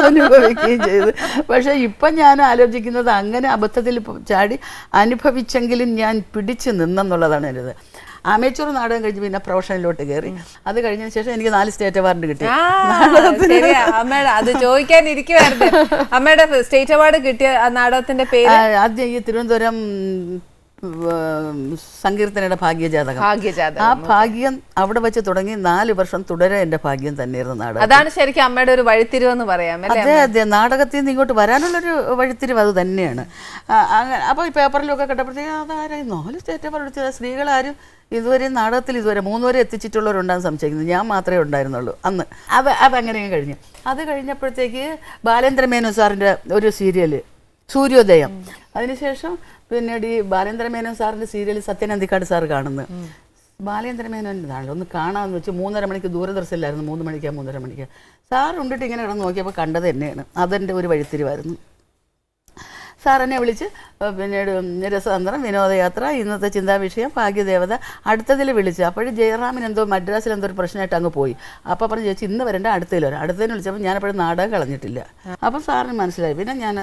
അനുഭവിക്കുകയും ചെയ്തു. പക്ഷേ ഇപ്പം ഞാൻ ആലോചിക്കുന്നത് അങ്ങനെ അബദ്ധത്തിൽ ചാടി അനുഭവിച്ചെങ്കിലും ഞാൻ പിടിച്ചു നിന്നെന്നുള്ളതാണ് എൻ്റെ. അമേച്ചൂർ നാടകം കഴിഞ്ഞ് പിന്നെ പ്രൊഫഷനിലോട്ട് കയറി. അത് കഴിഞ്ഞതിന് ശേഷം എനിക്ക് 4 സ്റ്റേറ്റ് അവാർഡ് കിട്ടി. അമ്മയുടെ അത് ചോദിക്കാനിരിക്കുവായിരുന്നു. അമ്മയുടെ സ്റ്റേറ്റ് അവാർഡ് കിട്ടിയ നാടകത്തിന്റെ പേര് ആദ്യം ഈ തിരുവനന്തപുരം സങ്കീർത്തനയുടെ ഭാഗ്യജാതകം. ആ ഭാഗ്യം അവിടെ വെച്ച് തുടങ്ങി 4 വർഷം തുടരെ എൻ്റെ ഭാഗ്യം തന്നെയായിരുന്നു നാടകം. അതാണ് ശരിക്കും അമ്മയുടെ ഒരു വഴിത്തിരിവെന്ന് പറയാം. അതെ, നാടകത്തിൽ നിന്ന് ഇങ്ങോട്ട് വരാനുള്ളൊരു വഴിത്തിരിവ് അത് തന്നെയാണ്. അപ്പോൾ ഈ പേപ്പറിലൊക്കെ കേട്ടപ്പോഴത്തേക്ക് അതാരായി 4 സ്റ്റേറ്റ് അവാർഡ് സ്ത്രീകളാരും ഇതുവരെ നാടകത്തിൽ 3 വരെ എത്തിച്ചിട്ടുള്ളവരുണ്ടാകുന്ന സംശയിക്കുന്നത്. ഞാൻ മാത്രമേ ഉണ്ടായിരുന്നുള്ളൂ അന്ന്. അതങ്ങനെ കഴിഞ്ഞു. അത് കഴിഞ്ഞപ്പോഴത്തേക്ക് ബാലേന്ദ്രമേനോൻ സാറിൻ്റെ ഒരു സീരിയല് സൂര്യോദയം. അതിനുശേഷം പിന്നീട് ഈ ബാലേന്ദ്രമേനോൻ സാറിൻ്റെ സീരിയൽ സത്യൻ അന്തിക്കാട് സാറ് കാണുന്നു. ബാലേന്ദ്രമേനോൻ ഒന്ന് കാണാമെന്ന് വെച്ച് 3:30 മണിക്ക് ദൂരദർശനിലായിരുന്നു. 3 മണിക്കാ 3:30 മണിക്ക് സാർ ഉണ്ടിട്ട് ഇങ്ങനെ കിടന്ന് നോക്കിയപ്പോൾ കണ്ടത് തന്നെയാണ്. അതെൻ്റെ ഒരു വഴിത്തിരിവായിരുന്നു. സാറിനെ വിളിച്ച് പിന്നീട് രസതന്ത്രം, വിനോദയാത്ര, ഇന്നത്തെ ചിന്താവിഷയം, ഭാഗ്യദേവത അടുത്തതിൽ വിളിച്ച്. അപ്പോഴും ജയറാമിന് എന്തോ മദ്രാസിൽ എന്തോ ഒരു പ്രശ്നമായിട്ട് അങ്ങ് പോയി. അപ്പോൾ പറഞ്ഞു ചേച്ചി ഇന്ന് വരേണ്ട അടുത്തതിൽ വരാം. അടുത്തതിന് വിളിച്ചപ്പോൾ ഞാനപ്പോഴും നാടകം കളഞ്ഞിട്ടില്ല. അപ്പോൾ സാറിന് മനസ്സിലായി. പിന്നെ ഞാൻ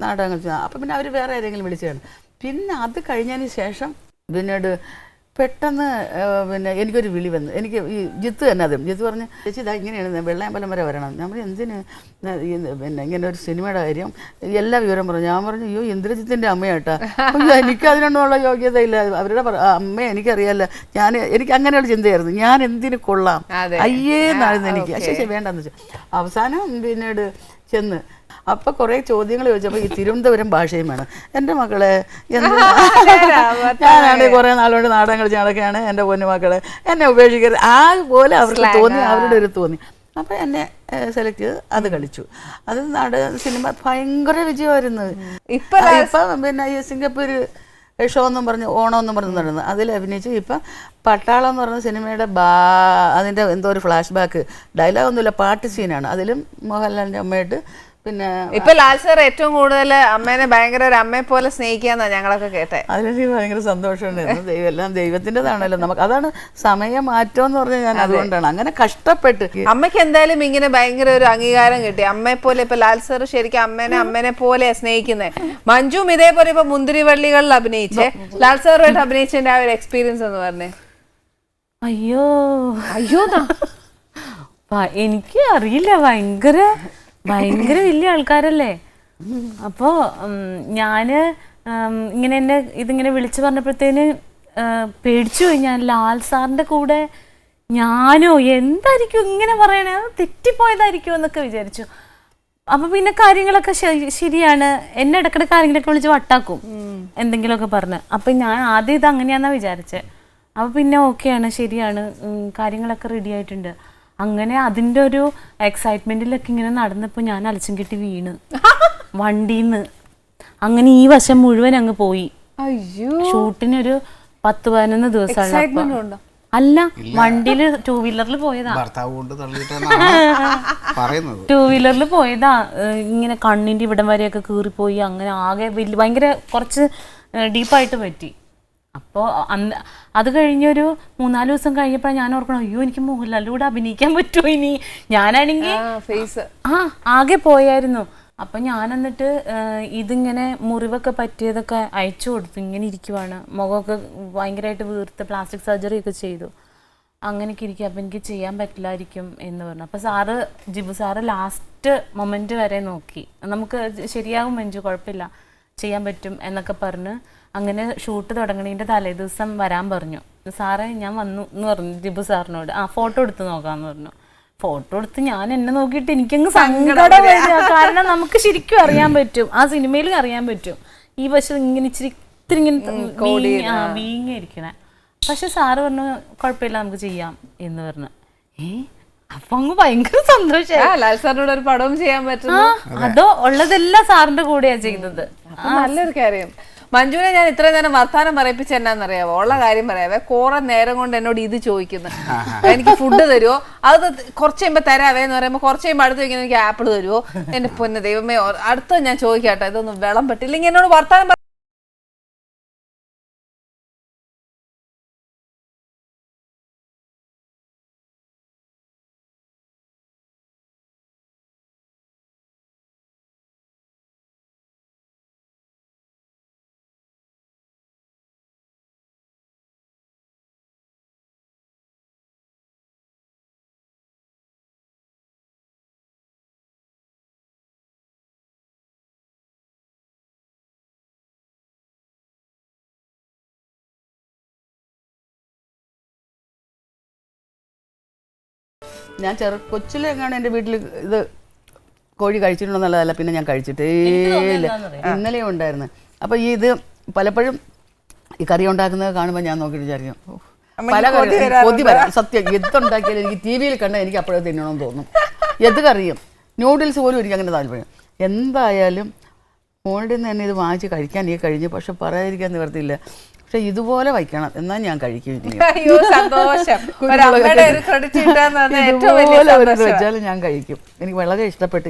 നാടകം കളിച്ചു. അപ്പോൾ പിന്നെ അവർ വേറെ ആരെങ്കിലും വിളിച്ചാണ്. പിന്നെ അത് കഴിഞ്ഞതിന് ശേഷം പിന്നീട് പെട്ടെന്ന് എനിക്കൊരു വിളി വന്നു. എനിക്ക് ഈ ജിത്ത് തന്നെ ജിത്ത് പറഞ്ഞ് ചേച്ചി ഇതാ ഇങ്ങനെയാണ് വെള്ളയമ്പലം വരെ വരണം. ഞാൻ പറഞ്ഞു എന്തിന് ഇങ്ങനെ ഒരു സിനിമയുടെ കാര്യം എല്ലാ വിവരം പറഞ്ഞു. ഞാൻ പറഞ്ഞു അയ്യോ ഇന്ദ്രജിത്തിൻ്റെ അമ്മയാട്ടാ, എനിക്ക് അതിനൊന്നുമുള്ള യോഗ്യതയില്ല, അവരുടെ അമ്മയെ എനിക്കറിയാമല്ല. എനിക്ക് അങ്ങനെയുള്ള ചിന്തയായിരുന്നു. ഞാൻ എന്തിനു കൊള്ളാം അയ്യേന്നായിരുന്നു എനിക്ക്. ശേഷം വേണ്ടെന്ന് വെച്ചു. അവസാനം പിന്നീട് ചെന്ന് അപ്പൊ കുറെ ചോദ്യങ്ങൾ ചോദിച്ചപ്പോൾ ഈ തിരുവനന്തപുരം ഭാഷയും വേണം. എൻ്റെ മക്കളെ ഞാനാണെങ്കിൽ കുറെ നാളുകൊണ്ട് നാടകം കളിച്ച് നടക്കുകയാണ്, എൻ്റെ പൊന്നു മക്കളെ എന്നെ ഉപേക്ഷിക്കരുത് ആ പോലെ അവർക്ക് തോന്നി, അവരുടെ ഒരു തോന്നി. അപ്പം എന്നെ സെലക്ട് ചെയ്ത് അത് കളിച്ചു. അത് സിനിമ ഭയങ്കര വിജയമായിരുന്നു. ഇപ്പം പിന്നെ ഈ സിംഗപ്പൂർ ഷോ എന്നും പറഞ്ഞ് ഓണം എന്നും പറഞ്ഞ് നടന്നു, അതിൽ അഭിനയിച്ചു. ഇപ്പം പട്ടാളം എന്ന് പറഞ്ഞ സിനിമയുടെ അതിൻ്റെ എന്തോ ഒരു ഫ്ലാഷ് ബാക്ക് ഡയലോഗ് ഒന്നുമില്ല, പാട്ട് സീനാണ്. അതിലും മോഹൻലാലിൻ്റെ അമ്മയായിട്ട്. പിന്നെ ഇപ്പൊ ലാൽ സാർ ഏറ്റവും കൂടുതൽ അമ്മേനെ ഭയങ്കര ഒരു അമ്മയെ പോലെ സ്നേഹിക്കാന്നാ ഞങ്ങളൊക്കെ കേട്ടെ. അതിലെനിക്ക് ഭയങ്കര സന്തോഷമുണ്ടായിരുന്നു. എല്ലാം ദൈവത്തിൻ്റെതാണല്ലോ നമുക്ക്. അതാണ് സമയമാറ്റം എന്ന് പറഞ്ഞാൽ ഞാൻ അതുകൊണ്ടാണ് അങ്ങനെ കഷ്ടപ്പെട്ട്. അമ്മയ്ക്ക് എന്തായാലും ഇങ്ങനെ ഭയങ്കര ഒരു അംഗീകാരം കിട്ടി അമ്മയെ പോലെ. ഇപ്പൊ ലാൽ സാർ ശരിക്കും അമ്മേനെ പോലെ സ്നേഹിക്കുന്നത്. മഞ്ജുവും ഇതേപോലെ ഇപ്പൊ മുന്തിരിവള്ളികളിൽ അഭിനയിച്ചേ, ലാൽ സാറുമായിട്ട് അഭിനയിച്ചതിന്റെ ആ ഒരു എക്സ്പീരിയൻസ് എന്ന് പറഞ്ഞേ. അയ്യോ എനിക്ക് അറിയില്ല, ഭയങ്കര വലിയ ആൾക്കാരല്ലേ. അപ്പോ ഞാന് ഇങ്ങനെ എന്നെ ഇതിങ്ങനെ വിളിച്ചു പറഞ്ഞപ്പോഴത്തേന് പേടിച്ചു പോയി ഞാൻ. ലാൽ സാറിന്റെ കൂടെ ഞാനോ എന്തായിരിക്കും ഇങ്ങനെ പറയണേ, തെറ്റിപ്പോയതായിരിക്കും എന്നൊക്കെ വിചാരിച്ചു. അപ്പൊ പിന്നെ കാര്യങ്ങളൊക്കെ ശരിയാണ്. എന്നെ ഇടയ്ക്കിടെ കാര്യങ്ങളൊക്കെ വിളിച്ച് വട്ടാക്കും എന്തെങ്കിലുമൊക്കെ പറഞ്ഞ്. അപ്പൊ ഞാൻ ആദ്യം ഇത് അങ്ങനെയാന്നാ വിചാരിച്ചത്. അപ്പൊ പിന്നെ ഓക്കെയാണ്, ശരിയാണ്, കാര്യങ്ങളൊക്കെ റെഡി ആയിട്ടുണ്ട്. അങ്ങനെ അതിൻ്റെ ഒരു എക്സൈറ്റ്മെന്റിലൊക്കെ ഇങ്ങനെ നടന്നപ്പോൾ ഞാൻ അലച്ചും കെട്ടി വീണ് വണ്ടിന്ന്. അങ്ങനെ ഈ വശം മുഴുവൻ അങ്ങ് പോയി. ഷൂട്ടിനൊരു 10-11 ദിവസമാണ്. അല്ല, വണ്ടിയില് 2 വീലറിൽ പോയതാ. 2 വീലറിൽ പോയതാ. ഇങ്ങനെ കണ്ണിന്റെ ഇവിടം വരെയൊക്കെ കീറിപ്പോയി. അങ്ങനെ ആകെ ഭയങ്കര കുറച്ച് ഡീപ്പായിട്ട് പറ്റി. അപ്പോൾ അത് കഴിഞ്ഞൊരു 3-4 ദിവസം കഴിഞ്ഞപ്പോൾ ഞാൻ ഓർക്കണം, അയ്യോ എനിക്ക് മോഹൻലാലിലൂടെ അഭിനയിക്കാൻ പറ്റുമോ ഇനി. ഞാനാണെങ്കിൽ ആകെ പോയായിരുന്നു. അപ്പം ഞാൻ എന്നിട്ട് ഇതിങ്ങനെ മുറിവൊക്കെ പറ്റിയതൊക്കെ അയച്ചു കൊടുത്തു. ഇങ്ങനെ ഇരിക്കുവാണ്, മുഖമൊക്കെ ഭയങ്കരമായിട്ട് വീർത്ത് പ്ലാസ്റ്റിക് സർജറി ഒക്കെ ചെയ്തു. അങ്ങനെയൊക്കെ ഇരിക്കും. അപ്പം എനിക്ക് ചെയ്യാൻ പറ്റില്ലായിരിക്കും എന്ന് പറഞ്ഞു. അപ്പോൾ ജിബു സാറ് ലാസ്റ്റ് മൊമെന്റ് വരെ നോക്കി, നമുക്ക് ശരിയാകും മഞ്ജു, കുഴപ്പമില്ല, ചെയ്യാൻ പറ്റും എന്നൊക്കെ പറഞ്ഞ്. അങ്ങനെ ഷൂട്ട് തുടങ്ങണതിൻ്റെ തലേദിവസം വരാൻ പറഞ്ഞു. സാറേ ഞാൻ വന്നു എന്ന് പറഞ്ഞു ജിബു സാറിനോട്. ഫോട്ടോ എടുത്ത് നോക്കാമെന്ന് പറഞ്ഞു. ഫോട്ടോ എടുത്ത് ഞാൻ എന്നെ നോക്കിയിട്ട് എനിക്കങ്ങ് സങ്കടം വരിക. കാരണം നമുക്ക് ശരിക്കും അറിയാൻ പറ്റും, ആ സിനിമയിൽ അറിയാൻ പറ്റും ഈ വശം ഇങ്ങനെ ഇത്തിരി ഇങ്ങനെ വീങ്ങിയിരിക്കണേ. പക്ഷെ സാറ് പറഞ്ഞു കുഴപ്പമില്ല, നമുക്ക് ചെയ്യാം എന്ന് പറഞ്ഞു. അപ്പൊ അങ്ങ് ഭയങ്കര സന്തോഷമായി. ലാൽ സാറിനോട് ഒരു പടവും ചെയ്യാൻ പറ്റുന്നു. അതോ ഉള്ളതെല്ലാം സാറിന്റെ കൂടെയാ ചെയ്യുന്നത്. നല്ലൊരു കാര്യം. മഞ്ജുവിനെ ഞാൻ ഇത്രയും നേരം വർത്താനം പറയിപ്പിച്ച എന്നാന്നറിയാവോ? ഉള്ള കാര്യം പറയാവേ, കുറെ നേരം കൊണ്ട് എന്നോട് ഇത് ചോദിക്കുന്നു, എനിക്ക് ഫുഡ് തരുമോ, അത് കുറച്ച് കഴിയുമ്പോൾ തരാവേ എന്ന് പറയുമ്പോൾ കുറച്ച് കഴിയുമ്പോൾ അടുത്ത് വയ്ക്കുന്ന എനിക്ക് ആപ്പിൾ തരുമോ. എന്റെ പൊന്നെ ദൈവമേ, അടുത്ത ഞാൻ ചോദിക്കാട്ടെ, ഇതൊന്നും വെള്ളം പറ്റില്ലെങ്കിൽ എന്നോട് വർത്താനം ഞാൻ കൊച്ചിലെങ്ങാണ് എൻ്റെ വീട്ടിൽ ഇത് കോഴി കഴിച്ചിട്ടുണ്ടെന്നുള്ളതല്ല, പിന്നെ ഞാൻ കഴിച്ചിട്ടേ ഇല്ല. ഇന്നലെയും ഉണ്ടായിരുന്നു. അപ്പോൾ ഇത് പലപ്പോഴും ഈ കറി ഉണ്ടാക്കുന്നത് കാണുമ്പോൾ ഞാൻ നോക്കിയിട്ട് വിചാരിക്കും, പല കൊതി വരാം. സത്യം, എന്തുണ്ടാക്കിയാലും എനിക്ക് ടി വിയിൽ കണ്ടാൽ എനിക്ക് അപ്പോഴേ തിന്നണമെന്ന് തോന്നും. എന്ത് കറിയും നൂഡിൽസ് പോലും എനിക്ക് അങ്ങനെ താല്പര്യം. എന്തായാലും മോളുടെ നിന്ന് തന്നെ ഇത് വാങ്ങിച്ച് കഴിക്കാൻ എനിക്ക് കഴിഞ്ഞു. പക്ഷെ പറയാതിരിക്കാൻ നിവർത്തിയില്ല. പക്ഷെ ഇതുപോലെ വയ്ക്കണം, എന്നാൽ ഞാൻ കഴിക്കും. ഇതുപോലെ വെച്ചാലും ഞാൻ കഴിക്കും. എനിക്ക് വളരെ ഇഷ്ടപ്പെട്ടു.